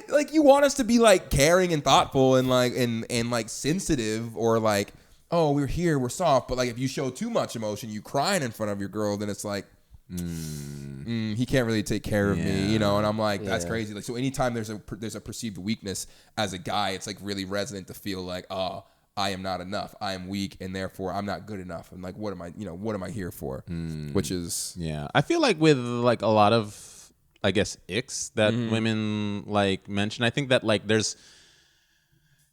like you want us to be like caring and thoughtful and like and like sensitive, or like, oh, we're here, we're soft. But like if you show too much emotion, you crying in front of your girl, then it's like, he can't really take care of me, you know. And I'm like, that's crazy. Like, so anytime there's a perceived weakness as a guy, it's like really resonant to feel like, oh, I am not enough, I am weak, and therefore I'm not good enough, and like what am I here for? Which is I feel like with like a lot of, I guess, icks that women like mention, I think that like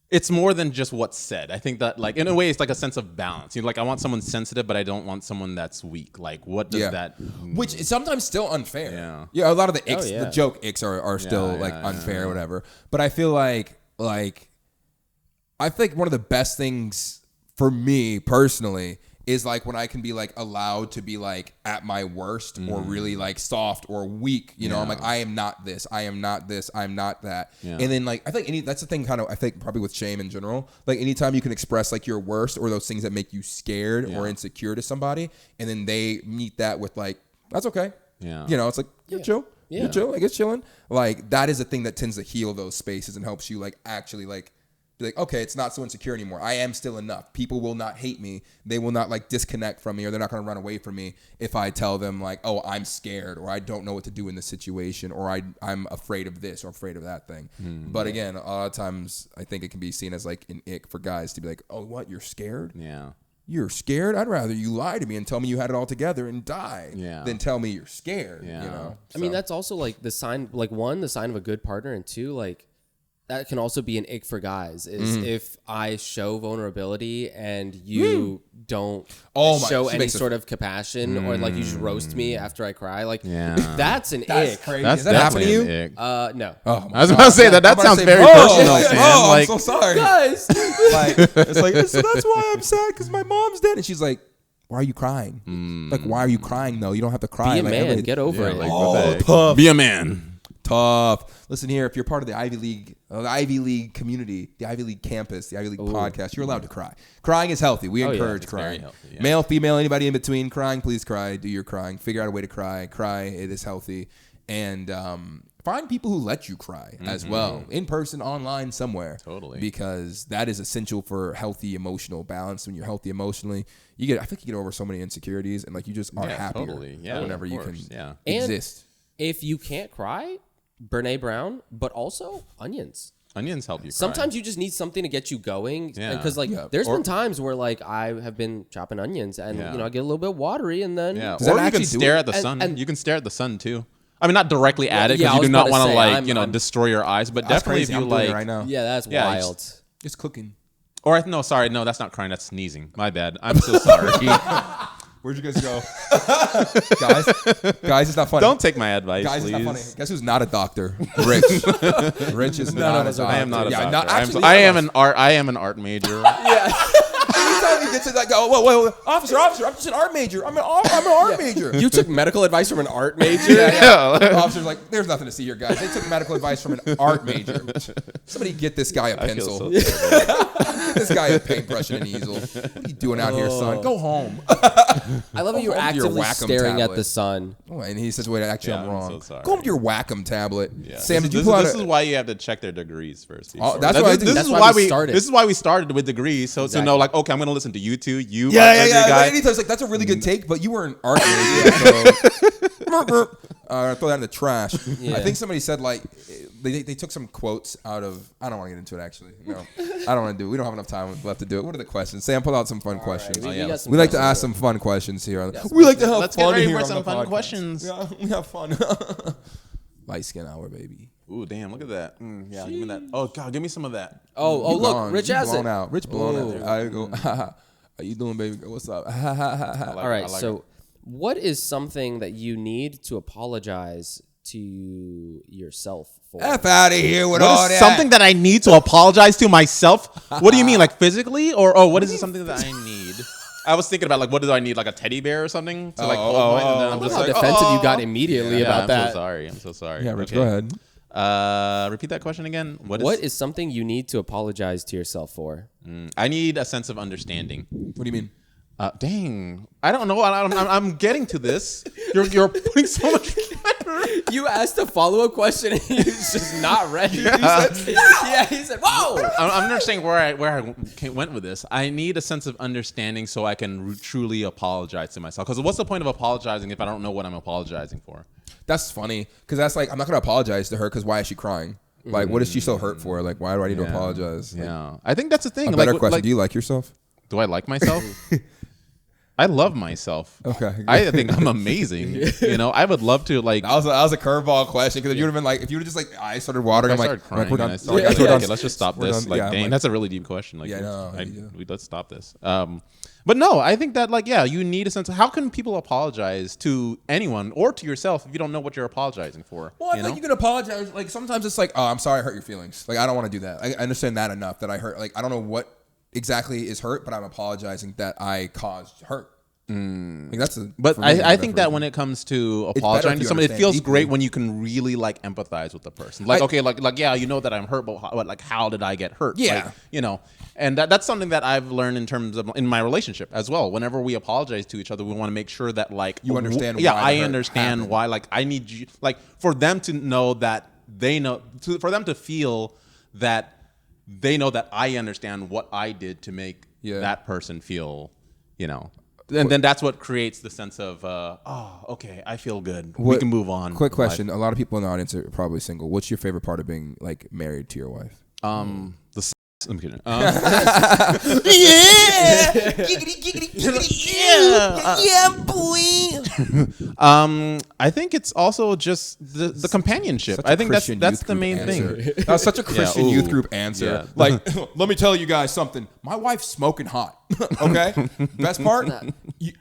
it's more than just what's said. I think that like in a way it's like a sense of balance. Like I want someone sensitive, but I don't want someone that's weak. Like what does that mean? Which is sometimes still unfair. Yeah, a lot of the icks, the joke icks are still like unfair or whatever. But I feel like I think one of the best things for me personally is like when I can be like allowed to be like at my worst or really like soft or weak, you know. I'm like, I am not this, I am not this, I'm not that. And then like I think that's the thing kind of, I think probably with shame in general, like anytime you can express like your worst or those things that make you scared or insecure to somebody, and then they meet that with like, that's okay. You know, it's like, you're chill. You're chill, like it's chilling. Like that is a thing that tends to heal those spaces and helps you like actually like be like, okay, it's not so insecure anymore. I am still enough. People will not hate me. They will not like disconnect from me, or they're not going to run away from me if I tell them like, oh, I'm scared, or I don't know what to do in this situation, or I'm afraid of this or afraid of that thing. But again, a lot of times I think it can be seen as like an ick for guys to be like, oh, what? You're scared? Yeah. You're scared? I'd rather you lie to me and tell me you had it all together and die than tell me you're scared. You know? I mean, that's also like the sign, like one, the sign of a good partner, and two, like, that can also be an ick for guys is if I show vulnerability and you don't show any sort of compassion or like you just roast me after I cry. Like that's an ick. Crazy. Does that happen to you? No. Oh, I was about to say that sounds very personal, Sam. Like, I'm so sorry. Guys. Like, it's like, so that's why I'm sad, because my mom's dead. And she's like, why are you crying? Like, why are you crying though? You don't have to cry. Be a man. Get over it. Like, tough. Be a man. Tough. Listen here, if you're part of the Ivy League community, the Ivy League campus, the Ivy League podcast, you're allowed to cry. Crying is healthy. We encourage crying. Healthy, male, female, anybody in between, crying, please cry. Do your crying. Figure out a way to cry. Cry. It is healthy. And find people who let you cry as well, in person, online, somewhere. Totally. Because that is essential for healthy emotional balance. When you're healthy emotionally, I think you get over so many insecurities, and like you just are happier whenever you can exist. And if you can't cry, Brene Brown, but also onions. Onions help you cry. Sometimes you just need something to get you going. Because like there's been times where like I have been chopping onions and you know I get a little bit watery and then or you can stare at the sun. And you can stare at the sun too. I mean, not directly at it because you do not want to like destroy your eyes, but definitely if you like right now. Yeah, that's wild. It's cooking. Or no, that's not crying. That's sneezing. My bad. I'm so sorry. Where'd you guys go? Guys, it's not funny. Don't take my advice, guys, please. It's not funny. Guess who's not a doctor? Rich. Rich is not a doctor. I am not a doctor. I am an art major. Anytime you get to that, go, whoa, officer, I'm just an art major. I'm an art major. You took medical advice from an art major? Yeah. Officer's like, there's nothing to see here, guys. They took medical advice from an art major. Somebody get this guy a pencil. Get this guy a paintbrush and an easel. What are you doing out here, son? Go home. I love how you're actively staring at the sun. Oh, and he says, wait, actually, I'm wrong. So go home to your Wacom tablet. Yeah. Sam, did you This is why you have to check their degrees first. That's why we started. This is why we started with degrees. So know, like, okay, I'm going to listen to you two. Guy. Like, that's a really good take, but you were an art major. Throw that in the trash. I think somebody said like they took some quotes out of. I don't want to get into it actually. No, I don't want to do it. We don't have enough time left to do it. What are the questions? Sam, pull out some fun questions. Right. We like to ask some fun questions here. We like to have Let's fun get ready here for on some the fun podcast. questions. Yeah, we have fun. Light skin hour, baby. Ooh, damn! Look at that. Yeah, give me that. Oh God, give me some of that. Oh, look, Rich has it. Rich blown out. I go, how you doing, baby girl? What's up? All right, so what is something that you need to apologize to yourself for? F out of here with all that. Something that I need to apologize to myself? What do you mean, like physically, or what is it something that I need? I was thinking about like, what do I need, like a teddy bear or something to like hold mine? And then I'm just How like, defensive you got immediately about that. I'm so sorry. Yeah, Rich, go ahead. Repeat that question again. What is something you need to apologize to yourself for? I need a sense of understanding. What do you mean? Dang, I don't know. I'm getting to this. You're putting so much. You asked a follow-up question and he was just not ready. He said, "Whoa!" I'm understanding where I went with this. I need a sense of understanding so I can truly apologize to myself. Because what's the point of apologizing if I don't know what I'm apologizing for? That's funny because that's like I'm not gonna apologize to her because why is she crying? Like, what is she so hurt for? Like, why do I need to apologize? Like, Yeah, I think that's the thing. A better question: do you like yourself? Do I like myself? I love myself. Okay. I think I'm amazing. You know, I would love to like. That was a curveball question because if you would have been like, if you would have just like, I started watering. I'm like, crying. we're done. Okay, let's just stop this. Done. Like, Yeah, dang, like, that's a really deep question. Like, yeah, let's stop this. But no, I think that like, yeah, you need a sense of how can people apologize to anyone or to yourself if you don't know what you're apologizing for. Well, I think you can apologize. Like sometimes it's like, oh, I'm sorry I hurt your feelings. Like I don't want to do that. I understand that enough that I hurt. Like I don't know what exactly is hurt, but I'm apologizing that I caused hurt. Like that's but I think that when it comes to apologizing to somebody, it feels deeply. great when you can really like empathize with the person. Like, okay, like yeah, you know that I'm hurt, but like, how did I get hurt? Yeah. Like, you know, and that's something that I've learned in terms of in my relationship as well. Whenever we apologize to each other, we want to make sure that like you understand. Yeah, why I understand happened. Why. Like I need you, like for them to know that they know, for them to feel that they know that I understand what I did to make that person feel, you know. And then that's what creates the sense of, okay, I feel good. We can move on. Quick question. A lot of people in the audience are probably single. What's your favorite part of being like married to your wife? The sex. I'm kidding. Boy. I think it's also just the companionship. I think that's the main thing. That's such a Christian youth group answer. Yeah. Like, let me tell you guys something. My wife's smoking hot. Okay, best part, you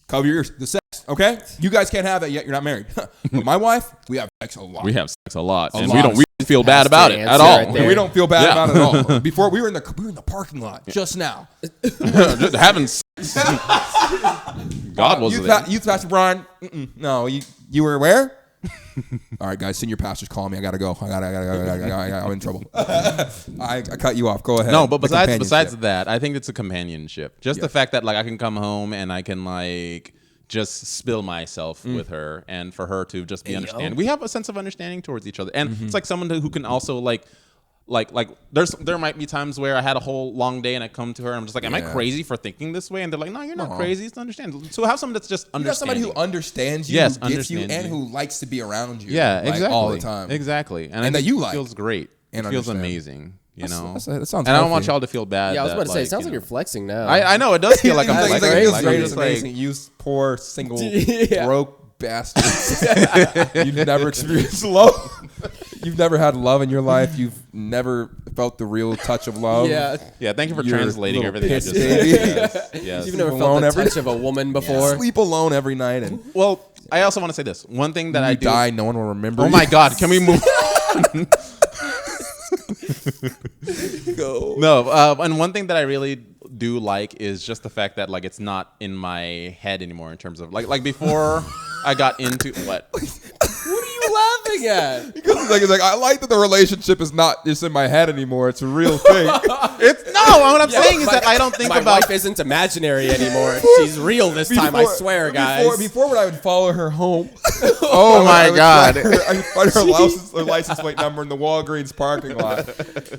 cover the sex. Okay, you guys can't have that yet. You're not married. But my wife, we have sex a lot. We have sex a lot, and we don't feel bad about it at all. Right, we don't feel bad about it at all. Before we were in the parking lot just now, just having sex. God was there. Youth Pastor Brian. No, you were where? All right, guys, senior pastors calling me. I gotta go. I'm in trouble. I cut you off. Go ahead. No, but besides that, I think it's a companionship. Just the fact that like I can come home and I can like just spill myself with her, and for her to just be understanding. We have a sense of understanding towards each other, and it's like someone who can also like there might be times where I had a whole long day and I come to her and I'm just like, am I crazy for thinking this way? And they're like, no, you're not crazy. It's understandable. So have someone that's just understanding. You have somebody who understands you, who gets you, and who likes to be around you. Yeah, exactly. All the time. Exactly. And that you like. It feels great. And it feels understand. amazing. You know, that sounds. And I don't want y'all to feel bad. Yeah, I was about to say, it sounds you like you're flexing now. I know it does feel like I'm It flexing. feels Like, great. I'm It's just like, amazing. You poor single broke bastards. You've never experienced love. You've never had love in your life. You've never felt the real touch of love. Yeah. Thank you for You're translating a everything I piss just said. baby. Yes. You've never felt the touch of a woman before. Sleep alone every night and Well, I also want to say this. One thing that I do. die. No one will remember. Oh you. my God! Can we move? Go. No, and one thing that I really do like is just the fact that like it's not in my head anymore in terms of like before I got into what. What are you laughing at? Because it's like I like that the relationship is not just in my head ananymore. It's a real thing. What I'm saying is that I don't think my about. wife isn't imaginary anymore. She's real this time, I swear, guys. Before when I would follow her home. Oh my God! I'd find her license plate number in the Walgreens parking lot,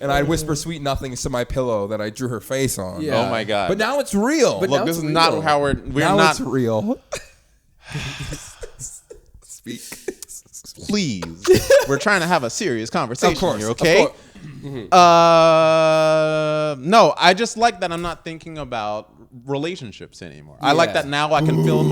and I'd whisper sweet nothings to my pillow that I drew her face on. Yeah. Oh my God! But now it's real. But Look, now this it's is not real. how we're now not. it's real. Speak. Please, we're trying to have a serious conversation. Of course. Here, okay. Of course. No, I just like that I'm not thinking about relationships anymore. I like that now I can fill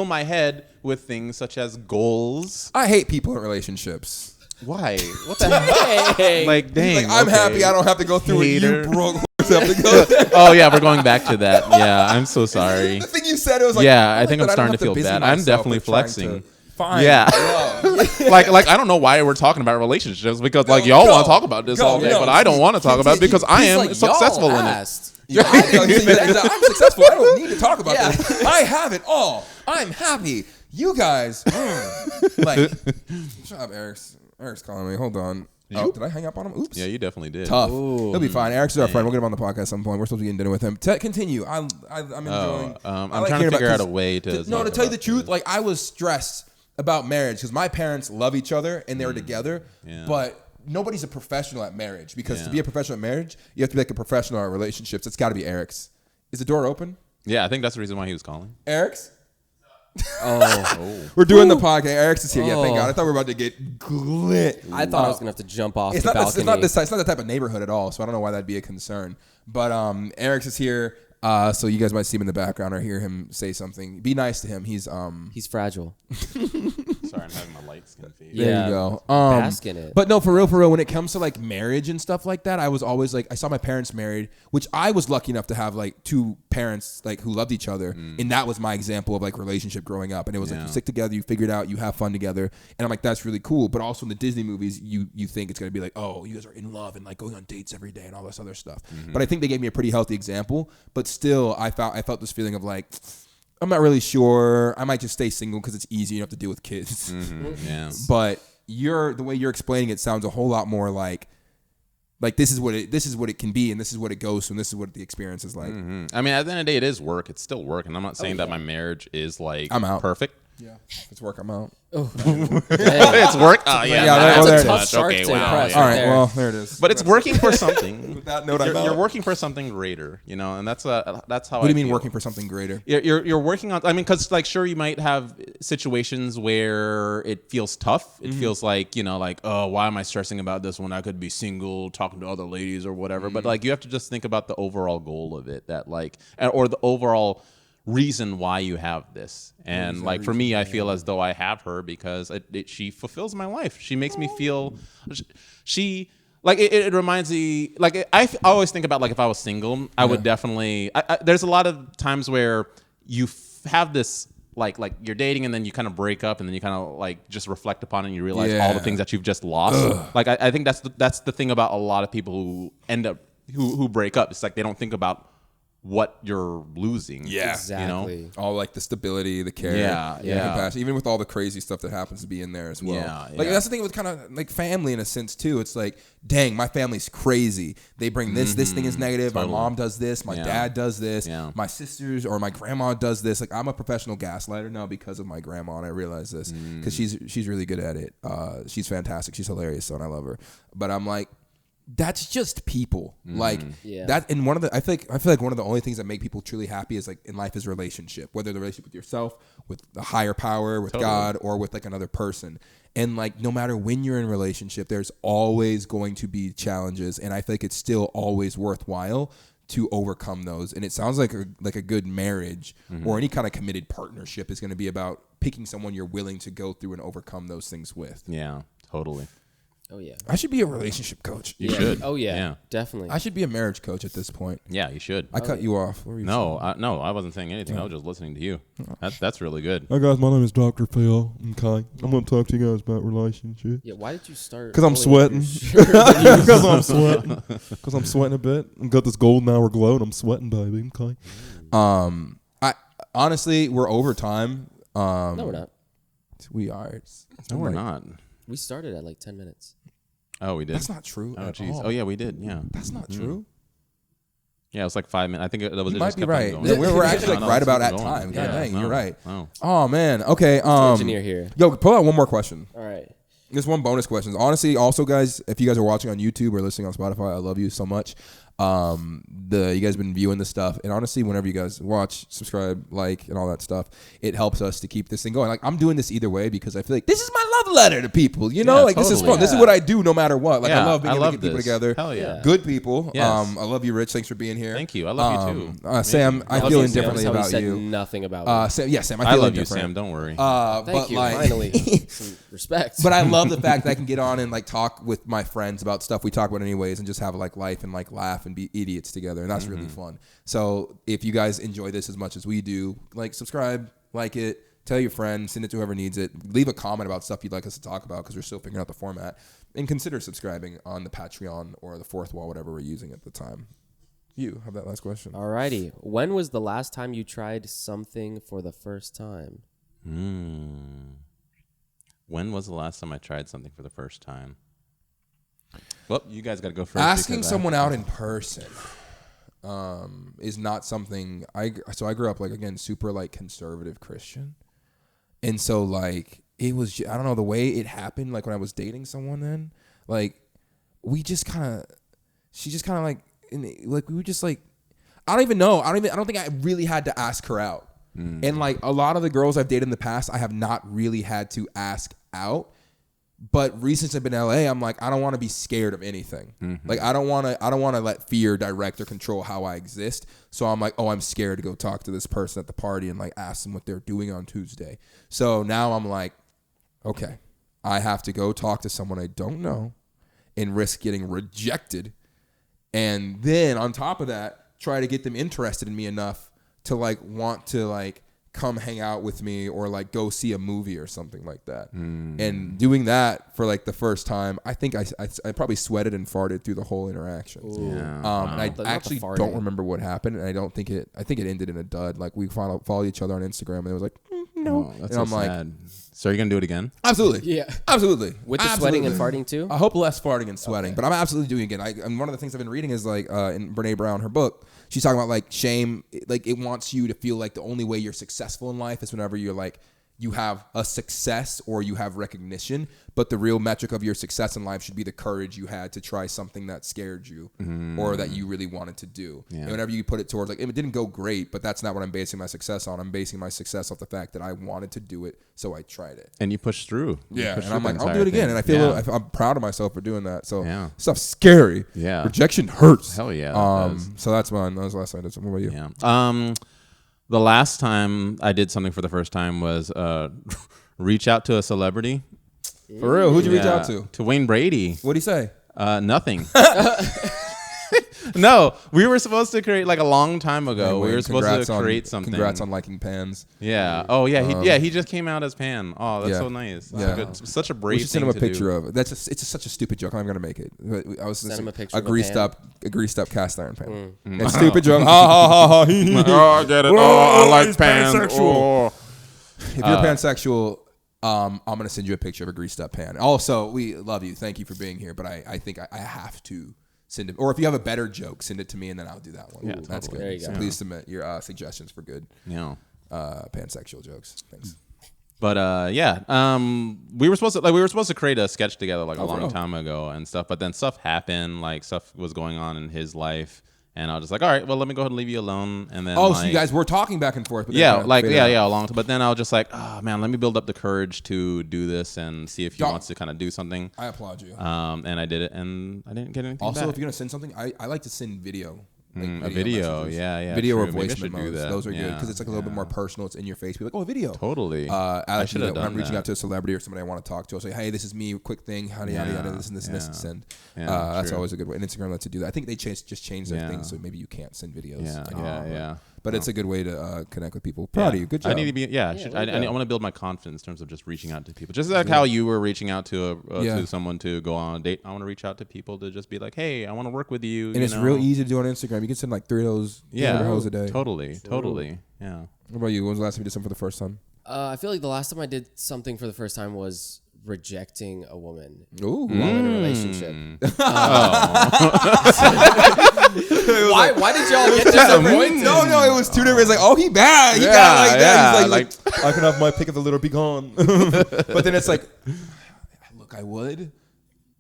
my head with things such as goals. I hate people in relationships. Why? What the heck? Hey. Like, dang. I'm happy I don't have to go through what you Hater. broke have to go through. Oh yeah, we're going back to that. Yeah, I'm so sorry. The thing you said, it was like, Yeah, I like think that I'm starting don't to have feel busy bad. I'm myself definitely with trying flexing. to- Fine. Yeah. Bro. like I don't know why we're talking about relationships because like y'all want to talk about this all day, but I don't want to talk about it because I am Like, successful y'all in it. asked. Yeah, he's like, I'm successful. I don't need to talk about this. I have it all. I'm happy. You guys, like, shut up, Eric's calling me. Hold on. Did I hang up on him? Oops. Yeah, you definitely did. Tough. Ooh. He'll be fine. Eric's our friend. We'll get him on the podcast at some point. We're supposed to be getting dinner with him. Continue. I'm enjoying. I'm I like trying hearing to figure about- out a way to. to tell you the truth, like I was stressed about marriage because my parents love each other and they were together, Yeah. but nobody's a professional at marriage because to be a professional at marriage, you have to be like a professional at relationships. It's got to be Eric's. Is the door open? Yeah, I think that's the reason why he was calling. Eric's? Oh. We're doing the podcast. Eric's is here. Yeah, thank Oh. God. I thought we were about to get glit. I thought I was gonna have to jump off It's the not, balcony. it's not this. It's not the type of neighborhood at all. So I don't know why that'd be a concern. But Eric's is here. So you guys might see him in the background or hear him say something. Be nice to him. He's fragile. Sorry, I'm having my light skin fade. There Yeah. you go. Bask in it. But no, for real, when it comes to like marriage and stuff like that, I was always like, I saw my parents married, which I was lucky enough to have like two parents like who loved each other, and that was my example of like relationship growing up. And it was like you stick together, you figure it out, you have fun together, and I'm like, that's really cool. But also in the Disney movies, you think it's gonna be like, oh, you guys are in love and like going on dates every day and all this other stuff. But I think they gave me a pretty healthy example. But still, I felt this feeling of like, I'm not really sure. I might just stay single because it's easy. You don't have to deal with kids. Yeah. But the way you're explaining it sounds a whole lot more like this is what it can be, and this is what it goes to, and this is what the experience is like. I mean, at the end of the day, it is work. It's still work, and I'm not saying that my marriage is like I'm out. perfect. Yeah, if it's work, I'm out. It's work. Oh yeah, well, there it tough is. shark Okay, to wow. impress. Yeah. All right, there. well, there it is. But it's working for something. With that note, I'm out. You're working for something greater, you know, and that's how. What do you mean working for something greater? You're working on. I mean, because like, sure, you might have situations where it feels tough. It feels like, you know, like, oh, why am I stressing about this when I could be single, talking to other ladies or whatever. But like, you have to just think about the overall goal of it, that like, or the overall reason why you have this. And like for me, I feel as though I have her because she fulfills my life. She makes me feel. She. Like it reminds me, like I always think about like if I was single, I would definitely. There's a lot of times where you have this like you're dating and then you kind of break up and then you kind of like just reflect upon it and you realize all the things that you've just lost. Like I think that's the thing about a lot of people who end up who break up. It's like they don't think about what you're losing. Yeah. Exactly. You know? All like the stability, the care, the compassion, even with all the crazy stuff that happens to be in there as well. Yeah, Like yeah. that's the thing with kind of like family in a sense too. It's like, dang, my family's crazy. They bring this thing is negative. Totally. My mom does this. My dad does this. Yeah. My sisters or my grandma does this. Like I'm a professional gaslighter now because of my grandma, and I realize this because she's really good at it. She's fantastic. She's hilarious, so and I love her. But I'm like, that's just people. Like that. And I feel like one of the only things that make people truly happy is like in life is relationship, whether the relationship with yourself, with the higher power, with God, or with like another person. And like no matter when you're in a relationship, there's always going to be challenges, and I feel like it's still always worthwhile to overcome those. And it sounds like a good marriage or any kind of committed partnership is going to be about picking someone you're willing to go through and overcome those things with. Yeah, totally. Oh yeah. I should be a relationship coach. You should. Oh yeah. Yeah. Definitely. I should be a marriage coach at this point. Yeah, you should. I cut you off. What were you saying? No, I wasn't saying anything. I was just listening to you. That's really good. Hi guys, my name is Dr. Phil. Okay, I'm going to talk to you guys about relationships. Yeah. Why did you start? Because I'm pulling up sweating. your shirt? Because I'm sweating. Because I'm sweating a bit. I've got this golden hour glow and I'm sweating, baby. Okay. I honestly, we're over time. No, we're not. We are. No, we're not. We started at like 10 minutes. Oh, we did. That's not true. Oh, at jeez. all. Oh, yeah, we did. Yeah. That's not true. Yeah, it was like 5 minutes. I think that was. You it might just be kept on right. going. We're actually No, like right it's about keep at going. time. God dang, no, you're right. No. Oh man. Okay. Engineer here. Yo, pull out one more question. All right. There's one bonus question. Honestly, also guys, if you guys are watching on YouTube or listening on Spotify, I love you so much. You guys been viewing this stuff, and honestly, whenever you guys watch, subscribe, like, and all that stuff, it helps us to keep this thing going. Like, I'm doing this either way because I feel like this is my love letter to people. You know, like totally. this is fun. This is what I do no matter what. Like, I love being able to get people this. together. Hell yeah. Good people. Yes. I love you, Rich. Thanks for being here. Thank you. I love you too. Sam, I feel indifferently Sam, about said you. Nothing about Sam, Sam, I love you, Sam. Don't worry. Thank you. Finally, some respect. But I love the fact that I can get on and like talk with my friends about stuff we talk about anyways, and just have like life and like laugh and be idiots together, and that's really fun. So if you guys enjoy this as much as we do, like subscribe, like it, tell your friends, send it to whoever needs it, leave a comment about stuff you'd like us to talk about because we're still figuring out the format, and consider subscribing on the Patreon or the Fourth Wall, whatever we're using at the time. You have that last question. Alrighty. When was the last time you tried something for the first time? When was the last time I tried something for the first time? Well, you guys got to go first. Asking someone out in person is not something I grew up like, again, super like conservative Christian, and so like it was, I don't know, the way it happened, like when I was dating someone, then like she just kind of like we were just like, I don't think I really had to ask her out. And like a lot of the girls I've dated in the past, I have not really had to ask out. But recently since I've been in LA, I'm like, I don't want to be scared of anything. Like I don't want to let fear direct or control how I exist. So I'm like, oh, I'm scared to go talk to this person at the party and like ask them what they're doing on Tuesday. So now I'm like, okay, I have to go talk to someone I don't know and risk getting rejected. And then on top of that, try to get them interested in me enough to like want to like come hang out with me or like go see a movie or something like that. And doing that for like the first time, I think I probably sweated and farted through the whole interaction. And I actually don't remember what happened, and I think it ended in a dud. Like we followed each other on Instagram, and it was like, no. That's and so I'm sad. So are you gonna do it again? Absolutely. Yeah. Absolutely. With the sweating and farting too? I hope less farting and sweating, but I'm absolutely doing it again. And one of the things I've been reading is like in Brene Brown, her book, she's talking about like shame, like it wants you to feel like the only way you're successful in life is whenever you're like, you have a success or you have recognition, but the real metric of your success in life should be the courage you had to try something that scared you or that you really wanted to do. Yeah. And whenever you put it towards like, it didn't go great, but that's not what I'm basing my success on. I'm basing my success off the fact that I wanted to do it, so I tried it. And you pushed through. And I'm like, I'll do it again. And I feel I'm proud of myself for doing that. So stuff's scary. Yeah. Rejection hurts. Hell yeah. So that's mine. That was the last time I did something. What about you? Yeah. The last time I did something for the first time was reach out to a celebrity. For real? Who'd you reach out to? To Wayne Brady. What'd he say? Nothing. No, we were supposed to create like a long time ago. Wayne, we were supposed to create something. Congrats on liking Pans. Yeah. Oh yeah. He just came out as Pan. Oh, that's so nice. That's such a brave. We should send him a picture of it. It's such a stupid joke. I'm gonna make it. I was send him a picture a of greased up cast iron pan. It's stupid joke. Ha ha ha ha. Oh, I get it. Oh, I like Pans. Oh. If you're pansexual, I'm gonna send you a picture of a greased up pan. Also, we love you. Thank you for being here. But I think I have to send it. Or if you have a better joke, send it to me and then I'll do that one. Yeah, that's totally. good. There you So go. please submit your suggestions for good pansexual jokes. Thanks. But we were supposed to create a sketch together like a long time ago and stuff. But then stuff happened, like stuff was going on in his life. And I was just like, all right, well, let me go ahead and leave you alone. And then, so you guys were talking back and forth. But a long time. But then I was just like, oh man, let me build up the courage to do this and see if he wants to kind of do something. I applaud you. And I did it, and I didn't get anything. Also, back. if you're gonna send something, I like to send video. Like a video, yeah, video true. or voice memos. Those are good because it's like a little bit more personal. It's in your face. Be like, oh, a video. Totally. I should have done when I'm reaching out to a celebrity or somebody I want to talk to. I'll say, hey, this is me. Quick thing. Yada yada. This and this and this and send. That's always a good way. And Instagram lets you do that. I think they just changed their thing, so maybe you can't send videos. Yeah. But it's a good way to connect with people. Proud of you. Good job. I need to be. I want to build my confidence in terms of just reaching out to people. Just like how you were reaching out to someone to go on a date. I want to reach out to people to just be like, hey, I want to work with you. And it's real easy to do on Instagram. You can send like 3 of those hoes a day. Totally. Yeah. What about you? When was the last time you did something for the first time? I feel like the last time I did something for the first time was rejecting a woman while in a relationship. Why did y'all get disappointed? No, it was 2 different. It's like, oh, he bad. He got like that. He's like, I can have my pick of the litter be gone. But then it's like, look, I would,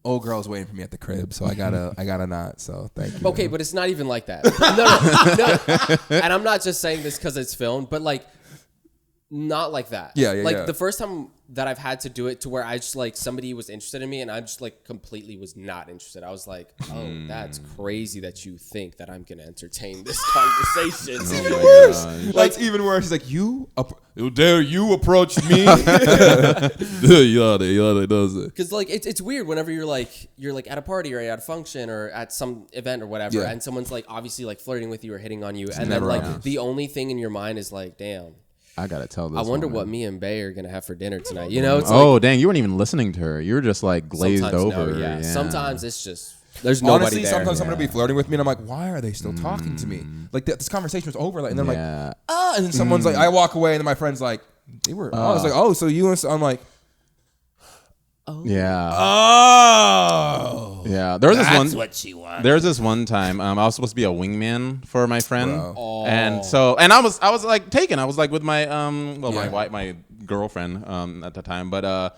old girl's waiting for me at the crib, so I gotta not. So thank you. Okay, but it's not even like that. No. And I'm not just saying this because it's filmed, but like, not like that. Yeah. Like the first time that I've had to do it to where I just like somebody was interested in me and I just like completely was not interested. I was like, oh, that's crazy that you think that I'm gonna entertain this conversation. Like even worse, he's like, you dare you approach me? Yeah, they does it. Because like it's weird whenever you're like at a party or at a function or at some event or whatever, and someone's like obviously like flirting with you or hitting on you, and then like the only thing in your mind is like, damn. I gotta tell this. I wonder woman. what me and Bay are gonna have for dinner tonight. You know? It's Dang! You weren't even listening to her. You were just like glazed over. No, yeah. Sometimes it's just there's nobody Honestly, there. sometimes someone will be flirting with me, and I'm like, why are they still talking to me? Like this conversation was over, like, and then I'm like, and then someone's like, I walk away, and then my friend's like, they were. I was like, oh, so you? I'm like. Oh. Yeah. Oh. Yeah. There was this one. That's what she wants. There was this one time I was supposed to be a wingman for my friend, and I was like taken. I was like with my my girlfriend at the time, but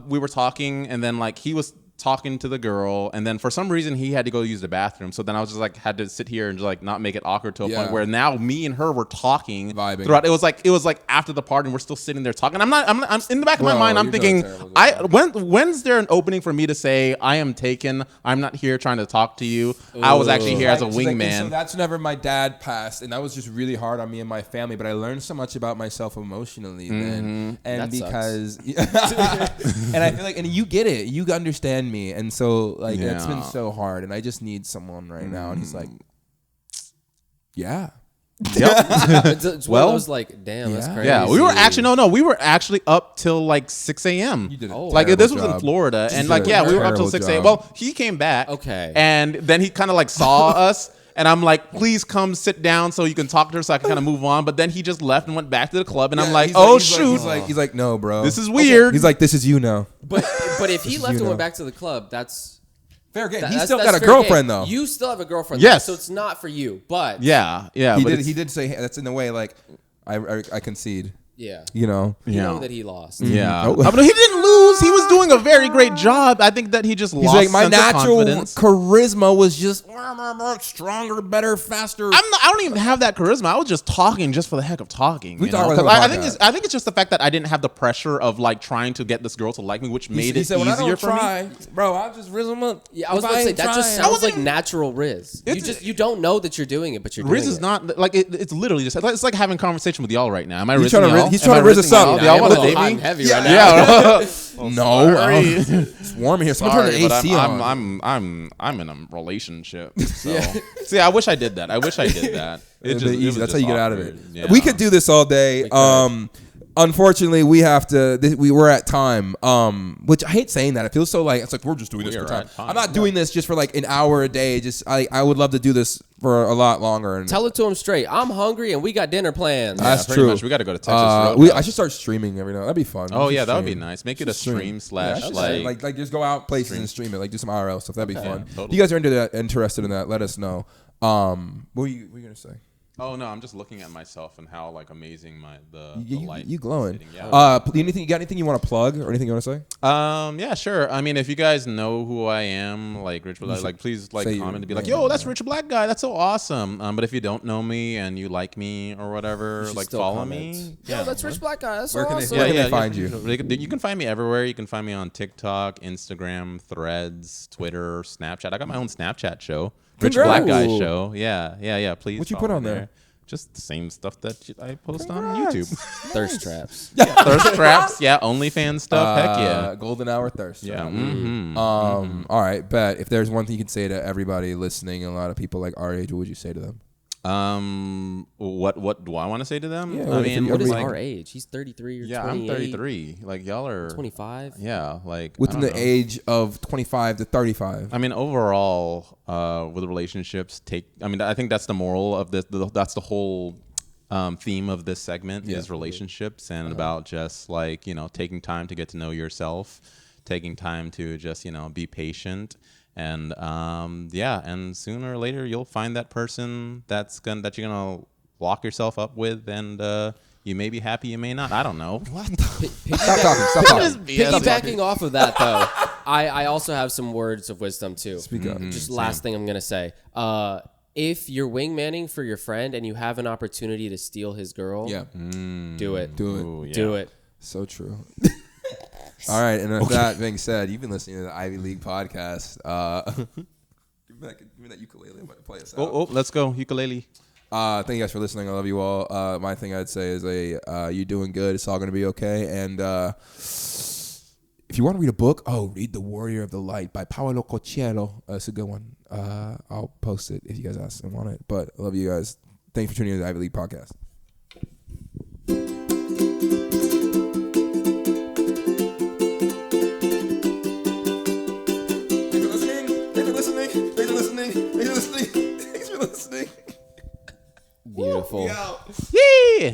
we were talking, and then like he was talking to the girl, and then for some reason he had to go use the bathroom. So then I was just like had to sit here and just like not make it awkward to a point where now me and her were talking vibing throughout. It was like after the party and we're still sitting there talking. I'm in the back of my mind. I'm thinking, when's there an opening for me to say I am taken? I'm not here trying to talk to you. Ooh. I was actually here as a wingman. So that's whenever my dad passed, and that was just really hard on me and my family. But I learned so much about myself emotionally then, and that because and I feel like, and you get it, you understand me, and so like it's been so hard, and I just need someone right now. And he's like, yeah. Yep. It's one of those like, damn, that's crazy. Yeah, we were actually up till like 6 a.m. You did like this was in Florida, and like we were up till 6 a.m. Well, he came back, and then he kind of like saw us. And I'm like, please come sit down so you can talk to her so I can kind of move on. But then he just left and went back to the club. And I'm like, shoot. He's like, no, bro. This is weird. He's like, this is you now. But if he left and went back to the club, that's fair game. He still got a girlfriend though. You still have a girlfriend. Yes. So it's not for you. But yeah. He did say that's in a way like I concede. Yeah. You know that he lost. Yeah. But he didn't lose. He was doing a very great job. I think that he just lost like, my natural confidence. Charisma was just stronger, better, faster. I don't even have that charisma. I was just talking just for the heck of talking. I think it's just the fact that I didn't have the pressure of like trying to get this girl to like me, which made it easier for me. Bro, I'll just rizz him up. Yeah, I was about to say that just sounds like natural Riz. You don't know that you're doing it, but you're doing it. Riz is not like it's literally just it's like having a conversation with y'all right now. Am I rizzing y'all? He's trying to rizz us up. Y'all want to date me? Heavy right now. No, it's warm in here. Someone turn the AC on. I'm in a relationship. So see, I wish I did that. That's how you get out of it. Yeah. We could do this all day. Unfortunately, we have to. We're at time. Which I hate saying that. It feels so like it's like we're just doing this for time. I'm not doing this just for like an hour a day. Just I would love to do this for a lot longer. And tell it to him straight. I'm hungry and we got dinner plans. That's true. Much. We got to go to Texas. I should start streaming every now. That'd be fun. Oh yeah, that would be nice. Make it a stream / like just go out places and stream it. Like do some IRL stuff. That'd be fun. Totally. If you guys are interested in that, let us know. What were you gonna say? Oh no, I'm just looking at myself and how like amazing the light. You glowing? Yeah. You got anything you want to plug or anything you want to say? Yeah, sure. I mean, if you guys know who I am, like Rich Black, like please like comment and be like, yo, that's Rich Black guy. That's so awesome. But if you don't know me and you like me or whatever, like follow me. Yeah, that's Rich Black guy. That's where so awesome. Where can they find you? You can find me everywhere. You can find me on TikTok, Instagram, Threads, Twitter, Snapchat. I got my own Snapchat show. Rich Black Guy show. Yeah. Please. What you put on there? Just the same stuff that I post on YouTube. Thirst traps. Thirst traps. Yeah. OnlyFans stuff. Heck yeah. Golden hour thirst. Yeah. All right. Bet if there's one thing you could say to everybody listening, a lot of people like our age, what would you say to them? What do I want to say to them? Yeah, I mean, what is our age? He's 33 or 28. Yeah, I'm 33. Like y'all are 25. Yeah, like within the age of 25 to 35. I mean, overall, with relationships, I think that's the moral of this. That's the whole theme of this segment is relationships and about just like taking time to get to know yourself, taking time to just be patient. And and sooner or later you'll find that person that you're gonna lock yourself up with, and you may be happy, you may not. I don't know. What? Stop talking. Piggybacking off of that, though, I also have some words of wisdom, too. Speak up. Just last thing I'm going to say. If you're wingmanning for your friend and you have an opportunity to steal his girl, do it. Do it. Do it. So true. All right, and with that being said, you've been listening to the Ivy League Podcast. Give me that ukulele. I'm about to play us out. Let's go. Ukulele. Thank you guys for listening. I love you all. My thing I'd say is you're doing good. It's all going to be okay. And if you want to read a book, read The Warrior of the Light by Paolo Coelho. It's a good one. I'll post it if you guys ask and want it. But I love you guys. Thanks for tuning in to the Ivy League Podcast. Thanks for listening. Beautiful. Yeah.